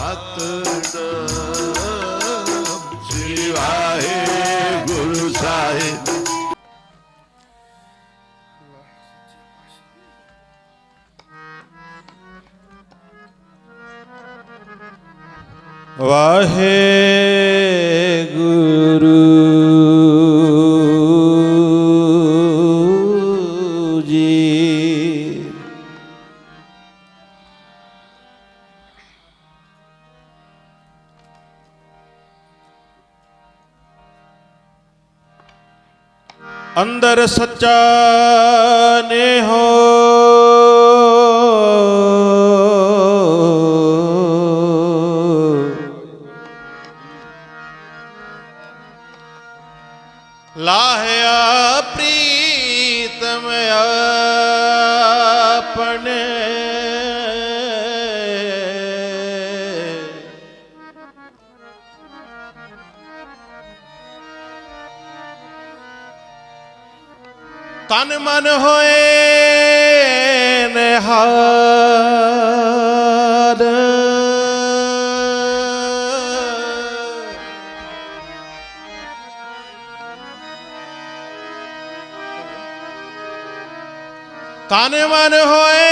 ਸਤਿਨਾਮ ਸ੍ਰੀ ਵਾਹਿਗੁਰੂ ਸਾਹਿਬ। ਵਾਹਿਗੁਰੂ ਜੀ। ਅੰਦਰ ਸੱਚਾ ਨੇਹੋ ਲਾਹਿਆ ਪ੍ਰੀਤਮ ਆਪਣੇ ਤਨ ਮਨ ਹੋਏ ਨਿਹਾਲ ਤਨ ਮਨ ਹੋਏ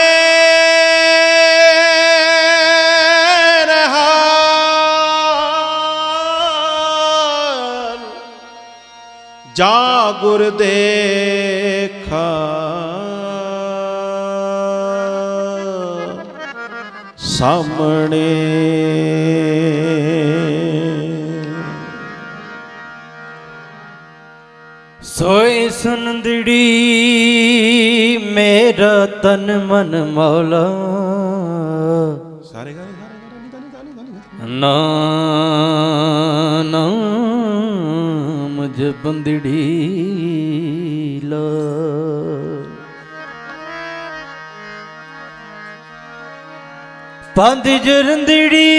ਨਿਹਾਲ ਜਾ ਗੁਰ ਦੇਖਾ ਸਾਹਮਣੇ ਸੋਈ ਸੁੰਦੜੀ ਮੇਰਾ ਤਨ ਮਨ ਮੌਲਾ ਸਾਰੇ ਗਾਣੇ ਨਾਮ ਜਪੰਦੜੀ ਲਾ ਪੰਜ ਜਰੰਦੜੀ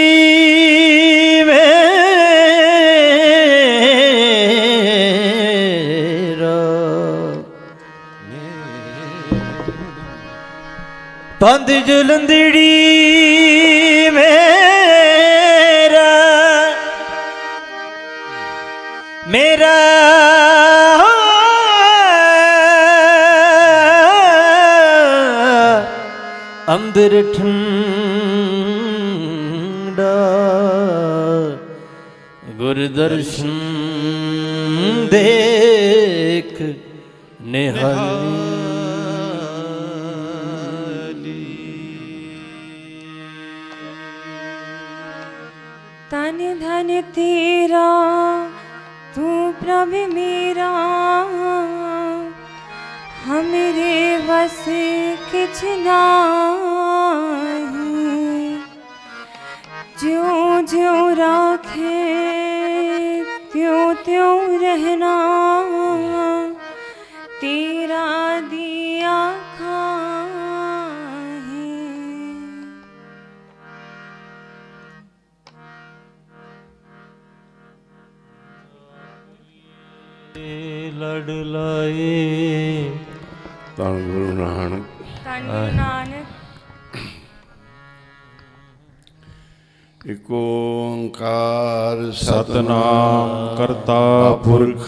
ਪੰਧ ਜਲੰਦੜੀ ਮੇਰਾ ਅੰਦਰ ਠੰਡਾ ਗੁਰ ਦਰਸ਼ਨ ਦੇਖ ਨਿਹਾਲੀ। तन धन तेरा तू प्रभु मेरा हमरे बस किछ नाही ज्यों ज्यों राखे त्यों त्यों रहना तेरा दिया ਲੜ ਲਾਏ ਧੰਨ ਗੁਰੂ ਨਾਨਕ। ਧੰਨ ਗੁਰੂ ਨਾਨਕ। ਇਕ ਓੰਕਾਰ ਸਤਨਾਮ ਕਰਤਾ ਪੁਰਖ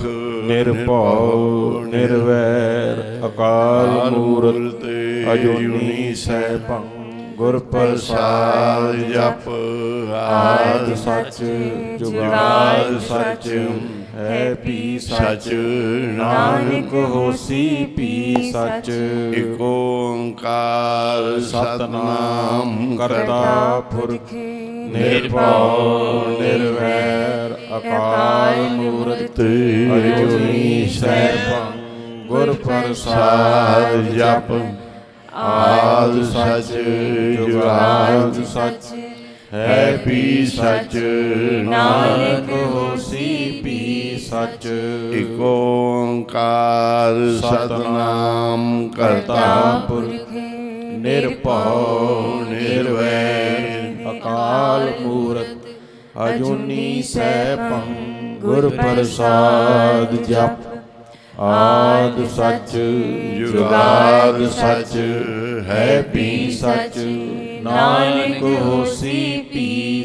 ਨਿਰਭਉ ਨਿਰਵੈਰ ਅਕਾਲ ਮੂਰਤ ਅਜੂਨੀ ਸੈਭੰ ਗੁਰ ਪ੍ਰਸਾਦ ਜਪ ਆਦਿ ਸੱਚ ਜੁਗਾਦ ਸੱਚ ਹੈ ਪੀ ਸੱਚ ਨਾਨਕ ਹੋਸੀ ਪੀ ਸੱਚ। ਇਕ ਓੰਕਾਰ ਸਤਨਾਮ ਕਰਤਾ ਪੁਰਖ ਨਿਰਭਉ ਨਿਰਵੈਰ ਅਕਾਲ ਮੂਰਤ ਅਜੂਨੀ ਸੈਭੰ ਗੁਰ ਪ੍ਰਸਾਦ ਜਪ ਆਦਿ ਸੱਚ ਜੁਗਾਦ ਸੱਚ ਹੈ ਪੀ ਸੱਚ ਨਾਨਕ ਹੋਸੀ ਪੀ ਸੱਚ। ਇਕ ਓੰਕਾਰ ਸਤਨਾਮ ਕਰਤਾ ਪੁਰਖ ਨਿਰਭਉ ਨਿਰਵੈਰ ਅਕਾਲ ਮੂਰਤ ਅਜੂਨੀ ਸੈਭੰ ਗੁਰ ਪ੍ਰਸਾਦ ਜਪ ਆਦਿ ਸੱਚ ਜੁਗਾਦ ਸੱਚ ਹੈ ਪੀ ਸੱਚ ਨਾਨਕ ਹੋਸੀ ਪੀ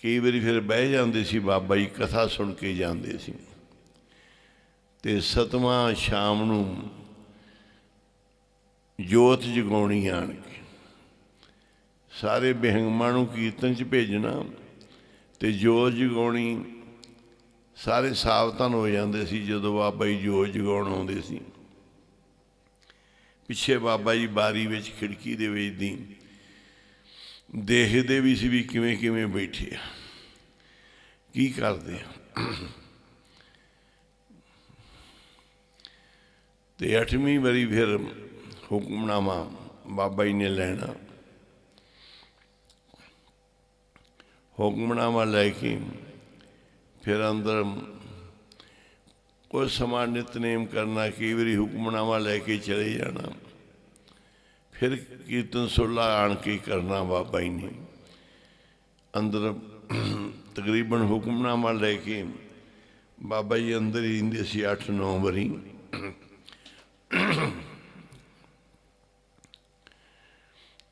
कई बारी फिर बह जाते सी, बाबा जी कथा सुन के जाते सी। ते सतवां शाम नूं जोत जगाउणी आण के सारे बिहंगमां नूं कीर्तन च भेजना ते जोत जगाउणी। सारे सावधान हो जाते सी जदों बाबा जी जोत जगाउण आउंदे सी। पिछे बाबा जी बारी विच खिड़की दे विच दी देखदे भी सी भी किवें किवें बैठे आ, की करदे आ। ते 8वीं वारी फिर हुक्मनामा बाबा जी ने लेना। हुक्मनामा लैके फिर अंदर कुछ समा नितनेम करना, कई बारी हुक्मनामा लैके चले जाना, फिर कीर्तन सुरला आण के करना। बाबा जी ने अंदर तकरीबन हुक्मनामा लैके बाबा जी अंदर ही रहिंदे सी 8-9 वारी।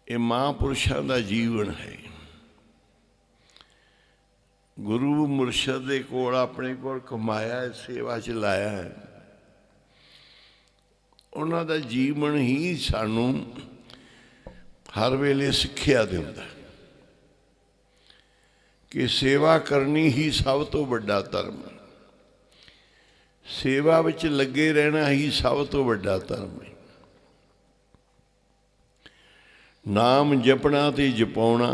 ये महापुरुषों का जीवन है। गुरु मुरशद दे कोल अपने कोल कमाया है, सेवा च लाया है। उन्हां दा जीवन ही सानू हर वेले सिक्ख्या दिंदा कि सेवा करनी ही सब तो बड़ा धर्म है। सेवा विच लगे रहना ही सब तो बड़ा धर्म है। नाम जपना ते जपाउणा।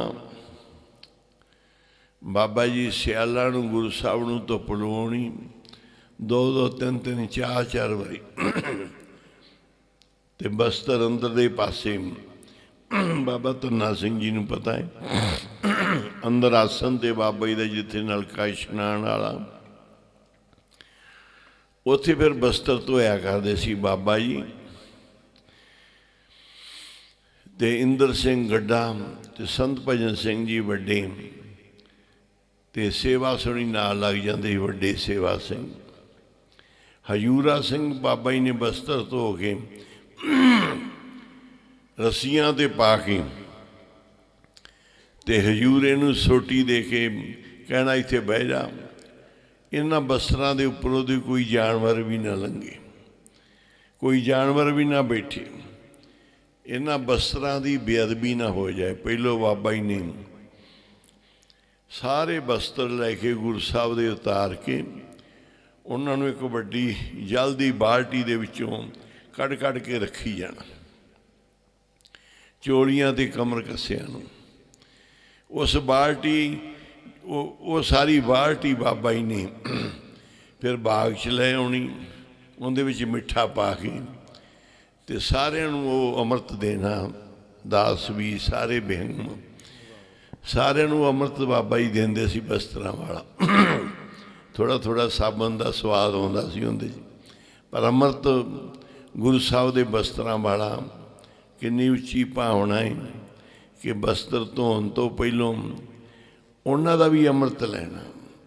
बाबा जी सियाला नूं गुरु साहब नूं तो पलवाउणी 2-2, 3-3, 4-4 वारी ते बस्तर अंदर दे पासे बाबा धन्ना सिंह जी नूं पता है अंदर आसन ते बाबा जी दा जिथे नलका इशनान वाला, उत्थे फिर बस्तर धोया करदे सी बाबा जी। ते इंदर सिंह गड्ढा ते संत भजन सिंह जी वड्डे ते सेवा सुनी नाल लग जाते वड्डे सेवा सिंह। हजूरा सिंह बाबा जी ने बस्तर धो के रस्सियां ते पा के ते हजूरे नूं सोटी दे के कहना इत्थे बह जा। इन्हां बस्त्रां दे उपरों दी कोई जानवर भी ना लंघे, कोई जानवर भी ना बैठे, इन्हां बस्त्रां दी बेअदबी ना हो जाए। पहलों बाबा जी ने सारे बस्तर लैके गुरु साहब दे उतार के उन्होंने एक वड्डी जल दी बाल्टी दे विचों कढ़ कढ़ के रखी जाना, चोलियां ते कमर कस्सियां नूं। उस बाल्टी वो सारी बाल्टी बाबा जी ने फिर बाग च लै आउणी, उहदे विच मिठा पा के ते सारिआं नूं वो अमृत देना। दास भी सारे बिहंग सारिआं नूं अमृत बाबा जी देंदे सी बस्त्रां वाला। थोड़ा थोड़ा साबन का स्वाद आउंदा सी उहदे च, पर अमृत गुरु साहब दे बस्त्रां वाला किन्नी उच्ची भावना है कि बस्तर धोण तो पहलों उन्हां दा भी अमृत लेना।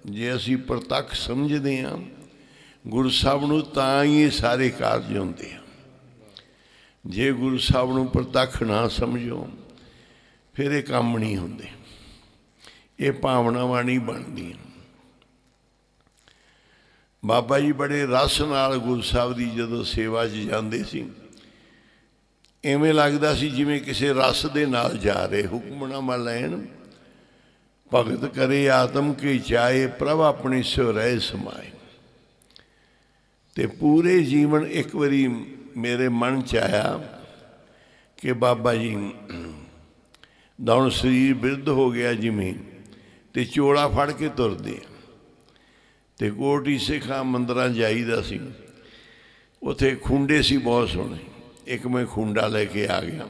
जे असीं प्रतख समझदे हां गुरु साहब नूं तां ही ये सारे कारज हुंदे हैं। जे गुरु साहब नूं प्रतख ना समझो फिर ये काम नहीं होंदे, ये भावनावां नहीं बनदियां। बाबा जी बड़े रस नाल गुरु साहब की जदों सेवा च जांदे सी, इवें लगदा सी जिवें किसी रस दे नाल जा रहे। हुक्मनामा लैण भगत करे आत्म के चाहे प्रभ अपने स्यो रह समाए। ते पूरे जीवन एक बारी मेरे मन च आया कि बाबा जी दा हुण शरीर बिरध हो गया जिमें, ते चोला फड़ के तुरदे ते कोटी सिखा मंदिरां जाईदा सी। उत्थे खुंडे सी बहुत सोहणे, एक मैं खुंडा लेके आ गया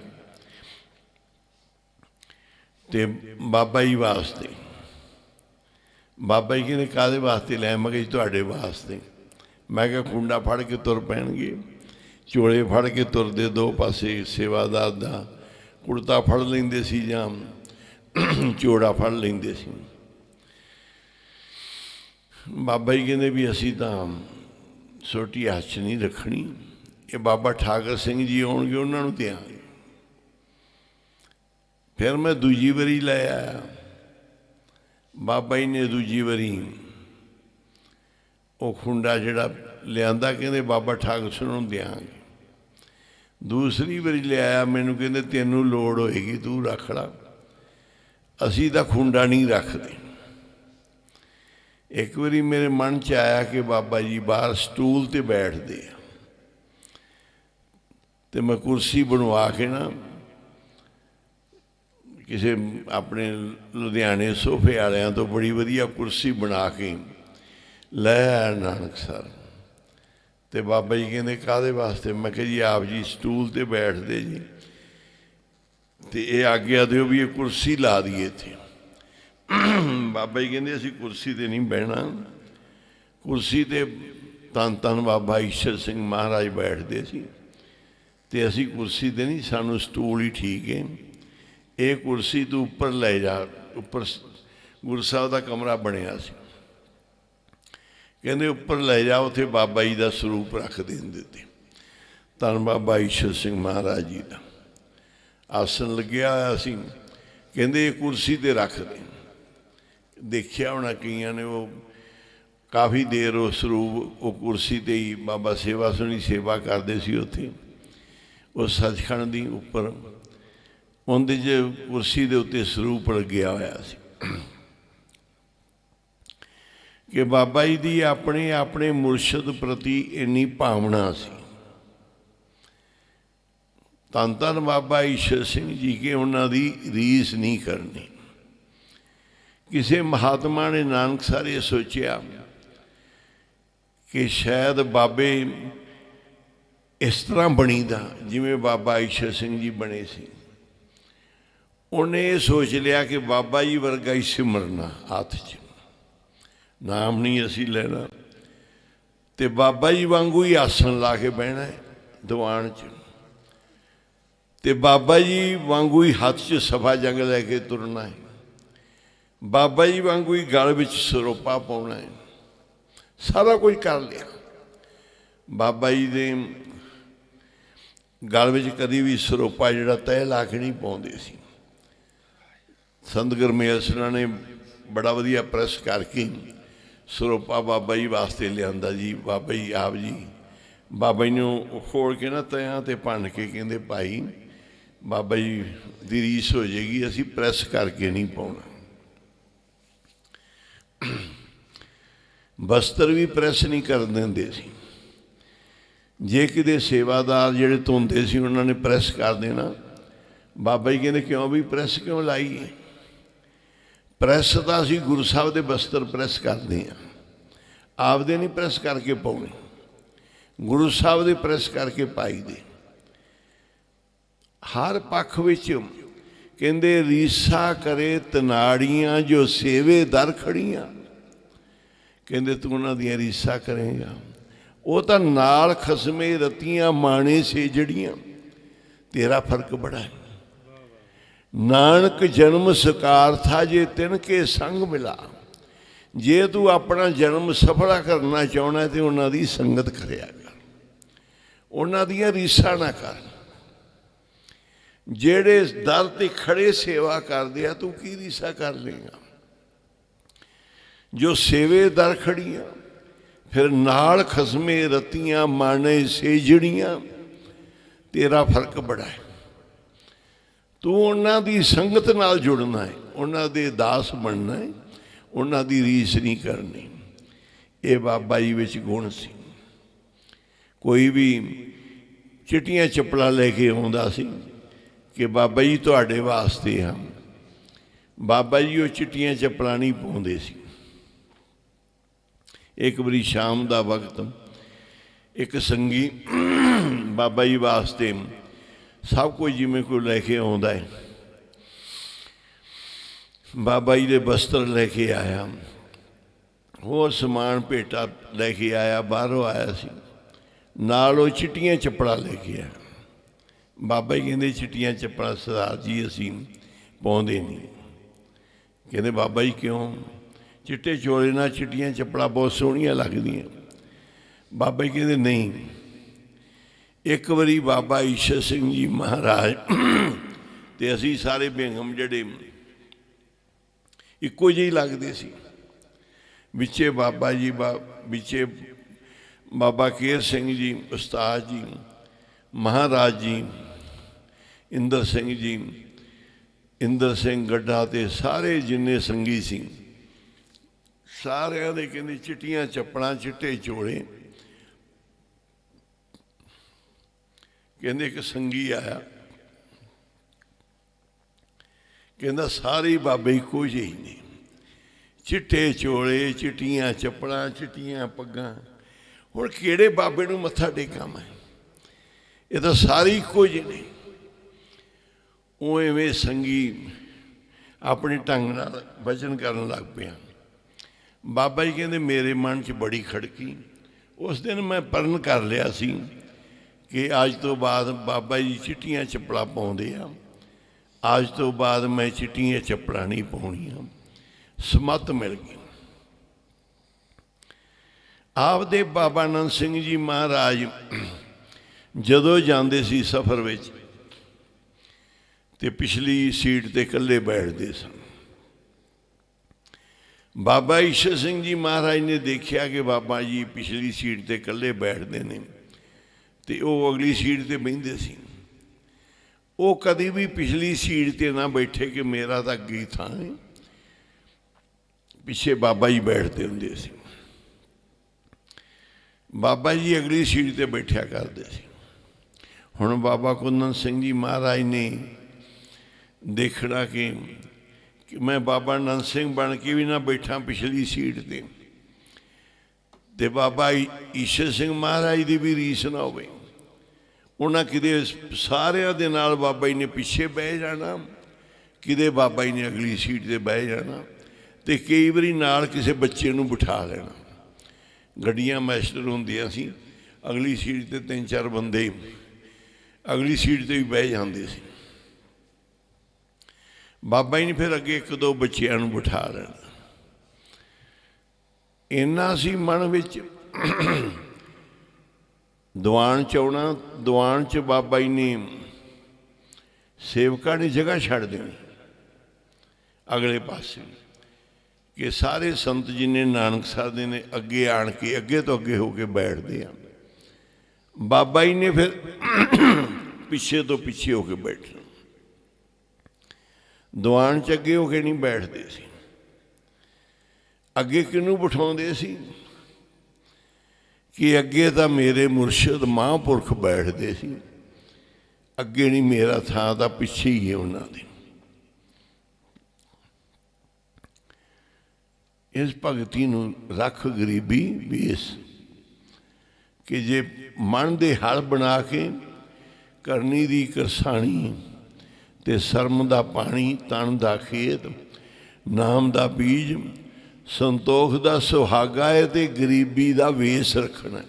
ते बाबा जी वास्ते। बाबा जी कहते काहदे वास्ते लै? मैं कहा जी तुहाडे वास्ते। मैं क्या खुंडा फड़ के तुर पैणगे? चोले फड़ के तुरदे, दो पासे सेवादार दा कुर्ता फड़ लेंदे सी जां चोड़ा फड़ लेंदे सी। बाबा जी कहते भी असी तां सोटी हथ च नहीं रखनी, ये बाबा ठाकर सिंह जी आउणगे उन्होंने देंगे। फिर मैं दूजी बारी लै आया। ਬਾਬਾ ਜੀ ਨੇ ਦੂਜੀ ਵਾਰੀ ਉਹ ਖੁੰਡਾ ਜਿਹੜਾ ਲਿਆਂਦਾ, ਕਹਿੰਦੇ ਬਾਬਾ ਠਾਕੁਰ ਨੂੰ ਦਿਆਂਗੇ। ਦੂਸਰੀ ਵਾਰੀ ਲਿਆਇਆ, ਮੈਨੂੰ ਕਹਿੰਦੇ ਤੈਨੂੰ ਲੋੜ ਹੋਏਗੀ ਤੂੰ ਰੱਖ ਲਾ, ਅਸੀਂ ਤਾਂ ਖੁੰਡਾ ਨਹੀਂ ਰੱਖਦੇ। ਇੱਕ ਵਾਰੀ ਮੇਰੇ ਮਨ 'ਚ ਆਇਆ ਕਿ ਬਾਬਾ ਜੀ ਬਾਹਰ ਸਟੂਲ 'ਤੇ ਬੈਠਦੇ ਆ, ਅਤੇ ਮੈਂ ਕੁਰਸੀ ਬਣਵਾ ਕੇ ਨਾ ਕਿਸੇ ਆਪਣੇ ਲੁਧਿਆਣੇ ਸੋਫੇ ਵਾਲਿਆਂ ਤੋਂ ਬੜੀ ਵਧੀਆ ਕੁਰਸੀ ਬਣਾ ਕੇ ਲੈ ਆਇਆ ਨਾਨਕਸਰ। ਅਤੇ ਬਾਬਾ ਜੀ ਕਹਿੰਦੇ ਕਾਹਦੇ ਵਾਸਤੇ? ਮੈਂ ਕਿਹਾ ਜੀ ਆਪ ਜੀ ਸਟੂਲ 'ਤੇ ਬੈਠਦੇ ਜੀ, ਅਤੇ ਇਹ ਆਗਿਆ ਦਿਓ ਵੀ ਇਹ ਕੁਰਸੀ ਲਾ ਦਈਏ ਇੱਥੇ। ਬਾਬਾ ਜੀ ਕਹਿੰਦੇ ਅਸੀਂ ਕੁਰਸੀ 'ਤੇ ਨਹੀਂ ਬਹਿਣਾ, ਕੁਰਸੀ 'ਤੇ ਧੰਨ ਧੰਨ ਬਾਬਾ ਈਸ਼ਰ ਸਿੰਘ ਮਹਾਰਾਜ ਬੈਠਦੇ ਸੀ, ਅਤੇ ਅਸੀਂ ਕੁਰਸੀ 'ਤੇ ਨਹੀਂ, ਸਾਨੂੰ ਸਟੂਲ ਹੀ ਠੀਕ ਹੈ। ਇਹ ਕੁਰਸੀ ਤੂੰ ਉੱਪਰ ਲੈ ਜਾ, ਉੱਪਰ ਗੁਰੂ ਸਾਹਿਬ ਦਾ ਕਮਰਾ ਬਣਿਆ ਸੀ, ਕਹਿੰਦੇ ਉੱਪਰ ਲੈ ਜਾ, ਉੱਥੇ ਬਾਬਾ ਜੀ ਦਾ ਸਰੂਪ ਰੱਖ ਦਿੰਦੇ ਤੇ ਧੰਨ ਬਾਬਾ ਈਸ਼ਰ ਸਿੰਘ ਮਹਾਰਾਜ ਜੀ ਦਾ ਆਸਣ ਲੱਗਿਆ ਹੋਇਆ ਸੀ, ਕਹਿੰਦੇ ਇਹ ਕੁਰਸੀ 'ਤੇ ਰੱਖ ਦੇ। ਦੇਖਿਆ ਹੋਣਾ ਕਈਆਂ ਨੇ, ਉਹ ਕਾਫੀ ਦੇਰ ਉਹ ਸਰੂਪ ਉਹ ਕੁਰਸੀ 'ਤੇ ਹੀ ਬਾਬਾ ਸੇਵਾ ਸੁਣੀ ਸੇਵਾ ਕਰਦੇ ਸੀ ਉੱਥੇ ਉਹ ਸੱਚਖੰਡ ਦੀ ਉੱਪਰ, ਉਹਦੇ 'ਚ ਕੁਰਸੀ ਦੇ ਉੱਤੇ ਸਰੂਪ ਲੱਗਿਆ ਹੋਇਆ ਸੀ ਕਿ ਬਾਬਾ ਜੀ ਦੀ ਆਪਣੇ ਆਪਣੇ ਮੁਰਸ਼ਦ ਪ੍ਰਤੀ ਇੰਨੀ ਭਾਵਨਾ ਸੀ। ਧੰਨ ਧੰਨ ਬਾਬਾ ਈਸ਼ਰ ਸਿੰਘ ਜੀ ਕਿ ਉਹਨਾਂ ਦੀ ਰੀਸ ਨਹੀਂ ਕਰਨੀ। ਕਿਸੇ ਮਹਾਤਮਾ ਨੇ ਨਾਨਕਸਰ ਇਹ ਸੋਚਿਆ ਕਿ ਸ਼ਾਇਦ ਬਾਬੇ ਇਸ ਤਰ੍ਹਾਂ ਬਣੀਦਾ ਜਿਵੇਂ ਬਾਬਾ ਈਸ਼ਰ ਸਿੰਘ ਜੀ ਬਣੇ ਸੀ। ਉਹਨੇ ਇਹ ਸੋਚ ਲਿਆ ਕਿ ਬਾਬਾ ਜੀ ਵਰਗਾ ਹੀ ਸਿਮਰਨਾ, ਹੱਥ 'ਚ ਨਾਮ ਨਹੀਂ ਅਸੀਂ ਲੈਣਾ, ਅਤੇ ਬਾਬਾ ਜੀ ਵਾਂਗੂ ਹੀ ਆਸਣ ਲਾ ਕੇ ਬਹਿਣਾ ਹੈ ਦੀਵਾਨ 'ਚ, ਅਤੇ ਬਾਬਾ ਜੀ ਵਾਂਗੂ ਹੀ ਹੱਥ 'ਚ ਸਫਾ ਜੰਗ ਲੈ ਕੇ ਤੁਰਨਾ ਹੈ, ਬਾਬਾ ਜੀ ਵਾਂਗੂ ਹੀ ਗਲ ਵਿੱਚ ਸਰੋਪਾ ਪਾਉਣਾ ਹੈ। ਸਾਰਾ ਕੁਝ ਕਰ ਲਿਆ। ਬਾਬਾ ਜੀ ਦੇ ਗਲ ਵਿੱਚ ਕਦੀ ਵੀ ਸਰੋਪਾ ਜਿਹੜਾ ਤਹਿ ਲਾ ਕੇ ਨਹੀਂ ਪਾਉਂਦੇ ਸੀ। ਸੰਤ ਗੁਰਮੇਲ ਸਿੰਘਾਂ ਨੇ ਬੜਾ ਵਧੀਆ ਪ੍ਰੈਸ ਕਰਕੇ ਸਰੋਪਾ ਬਾਬਾ ਜੀ ਵਾਸਤੇ ਲਿਆਂਦਾ ਜੀ। ਬਾਬਾ ਜੀ ਆਪ ਜੀ ਬਾਬਾ ਜੀ ਨੂੰ ਖੋਲ ਕੇ ਨਾ ਤਿਆਂ 'ਤੇ ਭੰਨ ਕੇ ਕਹਿੰਦੇ ਭਾਈ ਬਾਬਾ ਜੀ ਦੀ ਰੀਸ ਹੋ ਜਾਏਗੀ, ਅਸੀਂ ਪ੍ਰੈਸ ਕਰਕੇ ਨਹੀਂ ਪਾਉਣਾ। ਬਸਤਰ ਵੀ ਪ੍ਰੈਸ ਨਹੀਂ ਕਰਨ ਦਿੰਦੇ ਸੀ। ਜੇ ਕਿਤੇ ਸੇਵਾਦਾਰ ਜਿਹੜੇ ਧੋਂਦੇ ਸੀ ਉਹਨਾਂ ਨੇ ਪ੍ਰੈਸ ਕਰ ਦੇਣਾ, ਬਾਬਾ ਜੀ ਕਹਿੰਦੇ ਕਿਉਂ ਵੀ ਪ੍ਰੈਸ ਕਿਉਂ ਲਾਈ ਹੈ? ਪ੍ਰੈਸ ਤਾਂ ਅਸੀਂ ਗੁਰੂ ਸਾਹਿਬ ਦੇ ਬਸਤਰ ਪ੍ਰੈਸ ਕਰਦੇ ਹਾਂ, ਆਪਦੇ ਨਹੀਂ ਪ੍ਰੈਸ ਕਰਕੇ ਪਾਉਣੇ, ਗੁਰੂ ਸਾਹਿਬ ਦੇ ਪ੍ਰੈਸ ਕਰਕੇ ਪਾਈ ਦੇ। ਹਰ ਪੱਖ ਵਿੱਚ ਕਹਿੰਦੇ ਰੀਸਾ ਕਰੇ ਤਨਾੜੀਆਂ ਜੋ ਸੇਵੇ ਦਰ ਖੜੀਆਂ, ਕਹਿੰਦੇ ਤੂੰ ਉਹਨਾਂ ਦੀਆਂ ਰੀਸਾ ਕਰੇਗਾ, ਉਹ ਤਾਂ ਨਾਲ ਖਸਮੇ ਰਤੀਆਂ ਮਾਣੇ ਸੇ ਜੜੀਆਂ, ਤੇਰਾ ਫਰਕ ਬੜਾ ਹੈ। ਨਾਨਕ ਜਨਮ ਸਕਾਰ ਥਾ ਜੇ ਤਿਨ ਕੇ ਸੰਗ ਮਿਲਾ, ਜੇ ਤੂੰ ਆਪਣਾ ਜਨਮ ਸਫਲਾ ਕਰਨਾ ਚਾਹੁੰਦਾ ਤੇ ਉਹਨਾਂ ਦੀ ਸੰਗਤ ਕਰਿਆ ਕਰ, ਉਹਨਾਂ ਦੀਆਂ ਰੀਸਾਂ ਨਾ ਕਰ। ਜਿਹੜੇ ਦਰ 'ਤੇ ਖੜੇ ਸੇਵਾ ਕਰਦੇ ਆ ਤੂੰ ਕੀ ਰੀਸਾ ਕਰ ਲੇਗਾ? ਜੋ ਸੇਵੇ ਦਰ ਖੜੀਆਂ, ਫਿਰ ਨਾਲ ਖਸਮੇ ਰਤੀਆਂ ਮਾਣੇ ਸੇ ਜੜੀਆਂ, ਤੇਰਾ ਫਰਕ ਬੜਾ ਹੈ। ਤੂੰ ਉਹਨਾਂ ਦੀ ਸੰਗਤ ਨਾਲ ਜੁੜਨਾ ਹੈ, ਉਹਨਾਂ ਦੇ ਦਾਸ ਬਣਨਾ ਹੈ, ਉਹਨਾਂ ਦੀ ਰੀਸ ਨਹੀਂ ਕਰਨੀ। ਇਹ ਬਾਬਾ ਜੀ ਵਿੱਚ ਗੁਣ ਸੀ। ਕੋਈ ਵੀ ਚਿੱਟੀਆਂ ਚੱਪਲਾਂ ਲੈ ਕੇ ਆਉਂਦਾ ਸੀ ਕਿ ਬਾਬਾ ਜੀ ਤੁਹਾਡੇ ਵਾਸਤੇ ਆ, ਬਾਬਾ ਜੀ ਉਹ ਚਿੱਟੀਆਂ ਚੱਪਲਾਂ ਨਹੀਂ ਪਾਉਂਦੇ ਸੀ। ਇੱਕ ਵਾਰੀ ਸ਼ਾਮ ਦਾ ਵਕਤ ਇੱਕ ਸੰਗੀ ਬਾਬਾ ਜੀ ਵਾਸਤੇ ਸਭ ਕੁਝ ਜਿਵੇਂ ਕੋਈ ਲੈ ਕੇ ਆਉਂਦਾ ਹੈ, ਬਾਬਾ ਜੀ ਦੇ ਬਸਤਰ ਲੈ ਕੇ ਆਇਆ, ਹੋਰ ਸਮਾਨ ਭੇਟਾ ਲੈ ਕੇ ਆਇਆ, ਬਾਹਰੋਂ ਆਇਆ ਸੀ, ਨਾਲ ਉਹ ਚਿੱਟੀਆਂ ਚੱਪਲਾਂ ਲੈ ਕੇ ਆਇਆ। ਬਾਬਾ ਜੀ ਕਹਿੰਦੇ ਚਿੱਟੀਆਂ ਚੱਪਲਾਂ ਸਰਦਾਰ ਜੀ ਅਸੀਂ ਪਾਉਂਦੇ ਨਹੀਂ। ਕਹਿੰਦੇ ਬਾਬਾ ਜੀ ਕਿਉਂ? ਚਿੱਟੇ ਚੋਲੇ ਨਾਲ ਚਿੱਟੀਆਂ ਚੱਪਲਾਂ ਬਹੁਤ ਸੋਹਣੀਆਂ ਲੱਗਦੀਆਂ। ਬਾਬਾ ਜੀ ਕਹਿੰਦੇ ਨਹੀਂ। ਇੱਕ ਵਾਰੀ ਬਾਬਾ ਈਸ਼ਰ ਸਿੰਘ ਜੀ ਮਹਾਰਾਜ ਅਤੇ ਅਸੀਂ ਸਾਰੇ ਬੇਗਮ ਜਿਹੜੇ ਇੱਕੋ ਜਿਹੇ ਲੱਗਦੇ ਸੀ। ਵਿੱਚੇ ਬਾਬਾ ਜੀ ਵਿੱਚੇ ਬਾਬਾ ਕੇਰ ਸਿੰਘ ਜੀ, ਉਸਤਾਦ ਜੀ, ਮਹਾਰਾਜ ਜੀ, ਇੰਦਰ ਸਿੰਘ ਜੀ, ਇੰਦਰ ਸਿੰਘ ਗੱਡਾ ਤੇ ਸਾਰੇ ਜਿੰਨੇ ਸੰਗੀ ਸੀ, ਸਾਰਿਆਂ ਦੇ ਕਹਿੰਦੇ ਚਿੱਟੀਆਂ ਚੱਪਲਾਂ, ਚਿੱਟੇ ਚੋਲੇ। ਕਹਿੰਦੇ ਇੱਕ ਸੰਗੀ ਆਇਆ, ਕਹਿੰਦਾ ਸਾਰੇ ਬਾਬੇ ਇੱਕੋ ਜਿਹੇ ਨੇ, ਚਿੱਟੇ ਚੋਲੇ, ਚਿੱਟੀਆਂ ਚੱਪਲਾਂ, ਚਿੱਟੀਆਂ ਪੱਗਾਂ। ਹੁਣ ਕਿਹੜੇ ਬਾਬੇ ਨੂੰ ਮੱਥਾ ਟੇਕਾਂ ਮੈਂ? ਇਹ ਤਾਂ ਸਾਰੇ ਇੱਕੋ ਜਿਹੇ ਨੇ। ਉਹ ਐਵੇਂ ਸੰਗੀ ਆਪਣੇ ਢੰਗ ਨਾਲ ਭਜਨ ਕਰਨ ਲੱਗ ਪਿਆ। ਬਾਬਾ ਜੀ ਕਹਿੰਦੇ ਮੇਰੇ ਮਨ 'ਚ ਬੜੀ ਖੜਕੀ। ਉਸ ਦਿਨ ਮੈਂ ਪਰਨ ਕਰ ਲਿਆ ਸੀ ਕਿ ਅੱਜ ਤੋਂ ਬਾਅਦ ਬਾਬਾ ਜੀ ਚਿੱਟੀਆਂ ਚੱਪਲਾਂ ਪਾਉਂਦੇ ਆ, ਅੱਜ ਤੋਂ ਬਾਅਦ ਮੈਂ ਚਿੱਟੀਆਂ ਚੱਪਲਾਂ ਨਹੀਂ ਪਾਉਣੀਆਂ। ਸਮੱਤ ਮਿਲ ਗਈ। ਆਪਦੇ ਬਾਬਾ ਨੰਦ ਸਿੰਘ ਜੀ ਮਹਾਰਾਜ ਜਦੋਂ ਜਾਂਦੇ ਸੀ ਸਫ਼ਰ ਵਿੱਚ ਤੇ ਪਿਛਲੀ ਸੀਟ ਤੇ ਇਕੱਲੇ ਬੈਠਦੇ ਸਨ। ਬਾਬਾ ਈਸ਼ਰ ਸਿੰਘ ਜੀ ਮਹਾਰਾਜ ਨੇ ਦੇਖਿਆ ਕਿ ਬਾਬਾ ਜੀ ਪਿਛਲੀ ਸੀਟ ਤੇ ਇਕੱਲੇ ਬੈਠਦੇ ਨੇ ਤੇ ਉਹ ਅਗਲੀ ਸੀਟ ਤੇ ਬਹਿੰਦੇ ਸੀ। ਉਹ ਕਦੀ ਵੀ ਪਿਛਲੀ ਸੀਟ ਤੇ ਨਾ ਬੈਠੇ ਕਿ ਮੇਰਾ ਤਾਂ ਅੱਗੇ ਥਾਂ ਹੈ, ਪਿੱਛੇ ਬਾਬਾ ਜੀ ਬੈਠਦੇ ਹੁੰਦੇ ਸੀ। ਬਾਬਾ ਜੀ ਅਗਲੀ ਸੀਟ ਤੇ ਬੈਠਿਆ ਕਰਦੇ ਸੀ। ਹੁਣ ਬਾਬਾ ਕੁੰਦਨ ਸਿੰਘ ਜੀ ਮਹਾਰਾਜ ਨੇ ਦੇਖਣਾ ਕਿ ਮੈਂ ਬਾਬਾ ਨੰਦ ਸਿੰਘ ਬਣ ਕੇ ਵੀ ਨਾ ਬੈਠਾ ਪਿਛਲੀ ਸੀਟ ਤੇ ਬਾਬਾ ਈਸ਼ਰ ਸਿੰਘ ਮਹਾਰਾਜ ਦੀ ਵੀ ਰੀਸ ਨਾ ਹੋਵੇ। ਉਹਨਾਂ ਕਿਤੇ ਸਾਰਿਆਂ ਦੇ ਨਾਲ ਬਾਬਾ ਜੀ ਨੇ ਪਿੱਛੇ ਬਹਿ ਜਾਣਾ, ਕਿਤੇ ਬਾਬਾ ਜੀ ਨੇ ਅਗਲੀ ਸੀਟ ਤੇ ਬਹਿ ਜਾਣਾ, ਤੇ ਕਈ ਵਾਰੀ ਨਾਲ ਕਿਸੇ ਬੱਚੇ ਨੂੰ ਬਿਠਾ ਲੈਣਾ। ਗੱਡੀਆਂ ਮਾਸਟਰ ਹੁੰਦੀਆਂ ਸੀ, ਅਗਲੀ ਸੀਟ ਤੇ 3-4 ਬੰਦੇ ਅਗਲੀ ਸੀਟ ਤੇ ਵੀ ਬਹਿ ਜਾਂਦੇ ਸੀ। ਬਾਬਾ ਜੀ ਨੇ ਫਿਰ ਅੱਗੇ 1-2 ਬੱਚਿਆਂ ਨੂੰ ਬਿਠਾ ਲੈਣਾ। ਇੰਨਾ ਸੀ ਮਨ ਵਿੱਚ। ਦੀਵਾਨ 'ਚ ਆਉਣਾ, ਦੀਵਾਨ 'ਚ ਬਾਬਾ ਜੀ ਨੇ ਸੇਵਕਾਂ ਨੇ ਜਗ੍ਹਾ ਛੱਡ ਦੇਣੀ ਅਗਲੇ ਪਾਸੇ ਕਿ ਸਾਰੇ ਸੰਤ ਜਿੰਨੇ ਨਾਨਕਸਰ ਦੇ ਨੇ ਅੱਗੇ ਆਣ ਕੇ ਅੱਗੇ ਤੋਂ ਅੱਗੇ ਹੋ ਕੇ ਬੈਠਦੇ ਆ। ਬਾਬਾ ਜੀ ਨੇ ਫਿਰ ਪਿੱਛੇ ਤੋਂ ਪਿੱਛੇ ਹੋ ਕੇ ਬੈਠਣਾ। ਦੀਵਾਨ 'ਚ ਅੱਗੇ ਹੋ ਕੇ ਨਹੀਂ ਬੈਠਦੇ ਸੀ। ਅੱਗੇ ਕਿਹਨੂੰ ਬਿਠਾਉਂਦੇ ਸੀ ਕਿ ਅੱਗੇ ਤਾਂ ਮੇਰੇ ਮੁਰਸ਼ਿਦ ਮਹਾਂਪੁਰਖ ਬੈਠਦੇ ਸੀ, ਅੱਗੇ ਨਹੀਂ ਮੇਰਾ ਥਾਂ, ਤਾਂ ਪਿੱਛੇ ਹੀ ਹੈ ਉਹਨਾਂ ਦੇ। ਇਸ ਭਗਤੀ ਨੂੰ ਰੱਖ ਗਰੀਬੀ ਬੇਸ ਕਿ ਜੇ ਮਨ ਦੇ ਹਲ ਬਣਾ ਕੇ ਕਰਨੀ ਦੀ ਕਰਸਾਣੀ ਤੇ ਸ਼ਰਮ ਦਾ ਪਾਣੀ, ਤਨ ਦਾ ਖੇਤ, ਨਾਮ ਦਾ ਬੀਜ, ਸੰਤੋਖ ਦਾ ਸੁਹਾਗਾ ਹੈ ਤੇ ਗਰੀਬੀ ਦਾ ਵੇਸ ਰੱਖਣਾ।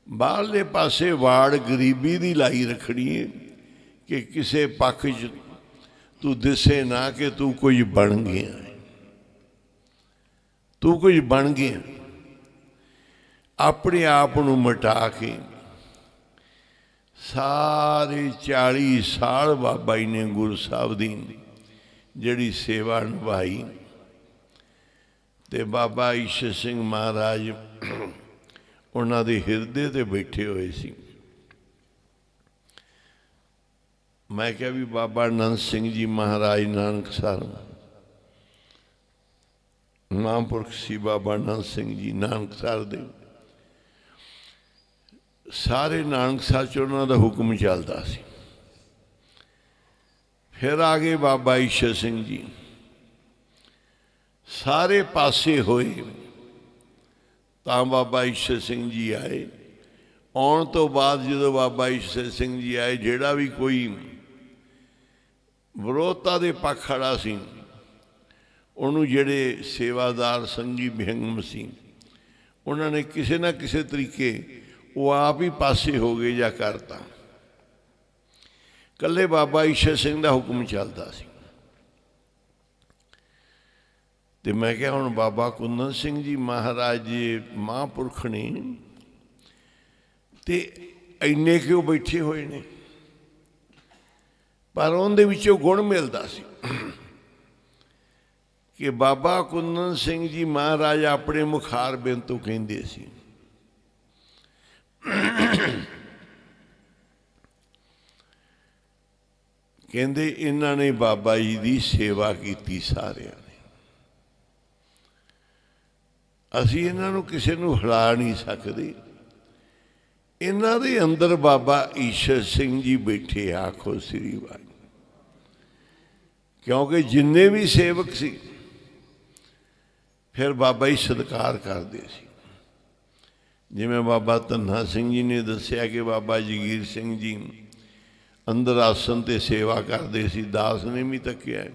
ਬਾਹਰਲੇ ਪਾਸੇ ਵਾੜ ਗਰੀਬੀ ਦੀ ਲਾਈ ਰੱਖਣੀ ਹੈ ਕਿ ਕਿਸੇ ਪੱਖ 'ਚ ਤੂੰ ਦਿਸੇ ਨਾ ਕਿ ਤੂੰ ਕੁਝ ਬਣ ਗਿਆ, ਤੂੰ ਕੁਝ ਬਣ ਗਿਆ। ਆਪਣੇ ਆਪ ਨੂੰ ਮਿਟਾ ਕੇ ਸਾਰੇ 40 ਸਾਲ ਬਾਬਾ ਜੀ ਨੇ ਗੁਰੂ ਸਾਹਿਬ ਦੀ ਜਿਹੜੀ ਸੇਵਾ ਨਿਭਾਈ ਤੇ ਬਾਬਾ ਈਸ਼ਰ ਸਿੰਘ ਮਹਾਰਾਜ ਉਹਨਾਂ ਦੇ ਹਿਰਦੇ ਤੇ ਬੈਠੇ ਹੋਏ ਸੀ। ਮੈਂ ਕਿਹਾ ਵੀ ਬਾਬਾ ਨੰਦ ਸਿੰਘ ਜੀ ਮਹਾਰਾਜ ਨਾਨਕਸਰ ਮਹਾਂਪੁਰਖ ਸੀ। ਬਾਬਾ ਨੰਦ ਸਿੰਘ ਜੀ ਨਾਨਕਸਰ ਦੇ ਸਾਰੇ ਨਾਨਕਸਰ 'ਚ ਉਹਨਾਂ ਦਾ ਹੁਕਮ ਚੱਲਦਾ ਸੀ। ਫਿਰ ਆ ਗਏ ਬਾਬਾ ਈਸ਼ਰ ਸਿੰਘ ਜੀ, ਸਾਰੇ ਪਾਸੇ ਹੋਏ ਤਾਂ ਬਾਬਾ ਈਸ਼ਰ ਸਿੰਘ ਜੀ ਆਏ। ਆਉਣ ਤੋਂ ਬਾਅਦ ਜਦੋਂ ਬਾਬਾ ਈਸ਼ਰ ਸਿੰਘ ਜੀ ਆਏ, ਜਿਹੜਾ ਵੀ ਕੋਈ ਵਿਰੋਧਤਾ ਦੇ ਪੱਖ ਖੜਾ ਸੀ ਉਹਨੂੰ ਜਿਹੜੇ ਸੇਵਾਦਾਰ ਸੰਗੀ ਬਿਹੰਗਮ ਸੀ ਉਹਨਾਂ ਨੇ ਕਿਸੇ ਨਾ ਕਿਸੇ ਤਰੀਕੇ ਉਹ ਆਪ ਹੀ ਪਾਸੇ ਹੋ ਗਏ ਜਾਂ ਕਰਤਾ। ਇਕੱਲੇ ਬਾਬਾ ਈਸ਼ਰ ਸਿੰਘ ਦਾ ਹੁਕਮ ਚੱਲਦਾ ਸੀ। ਤੇ ਮੈਂ ਕਿਹਾ ਹੁਣ ਬਾਬਾ ਕੁੰਦਨ ਸਿੰਘ ਜੀ ਮਹਾਰਾਜ ਜੀ ਮਹਾਂਪੁਰਖ ਨੇ ਤੇ ਇੰਨੇ ਕਿਉਂ ਬੈਠੇ ਹੋਏ ਨੇ, ਪਰ ਉਹਦੇ ਵਿੱਚੋਂ ਗੁਣ ਮਿਲਦਾ ਸੀ। ਕਿ ਬਾਬਾ ਕੁੰਦਨ ਸਿੰਘ ਜੀ ਮਹਾਰਾਜ ਆਪਣੇ ਮੁਖਾਰ ਬਿੰਦ ਤੋਂ ਕਹਿੰਦੇ ਸੀ, ਕਹਿੰਦੇ ਇਹਨਾਂ ਨੇ ਬਾਬਾ ਜੀ ਦੀ ਸੇਵਾ ਕੀਤੀ ਸਾਰਿਆਂ ਨੇ, ਅਸੀਂ ਇਹਨਾਂ ਨੂੰ ਕਿਸੇ ਨੂੰ ਹਿਲਾ ਨਹੀਂ ਸਕਦੇ। ਇਹਨਾਂ ਦੇ ਅੰਦਰ ਬਾਬਾ ਈਸ਼ਰ ਸਿੰਘ ਜੀ ਬੈਠੇ, ਆਖੋ ਸ੍ਰੀ ਵਾਹਿਗੁਰੂ। ਕਿਉਂਕਿ ਜਿੰਨੇ ਵੀ ਸੇਵਕ ਸੀ ਫਿਰ ਬਾਬਾ ਜੀ ਸਤਿਕਾਰ ਕਰਦੇ ਸੀ। ਜਿਵੇਂ ਬਾਬਾ ਧੰਨਾ ਸਿੰਘ ਜੀ ਨੇ ਦੱਸਿਆ ਕਿ ਬਾਬਾ ਜਗੀਰ ਸਿੰਘ ਜੀ ਅੰਦਰ ਆਸਨ ਤੇ ਸੇਵਾ ਕਰਦੇ ਸੀ, ਦਾਸ ਨੇ ਵੀ ਤੱਕਿਆ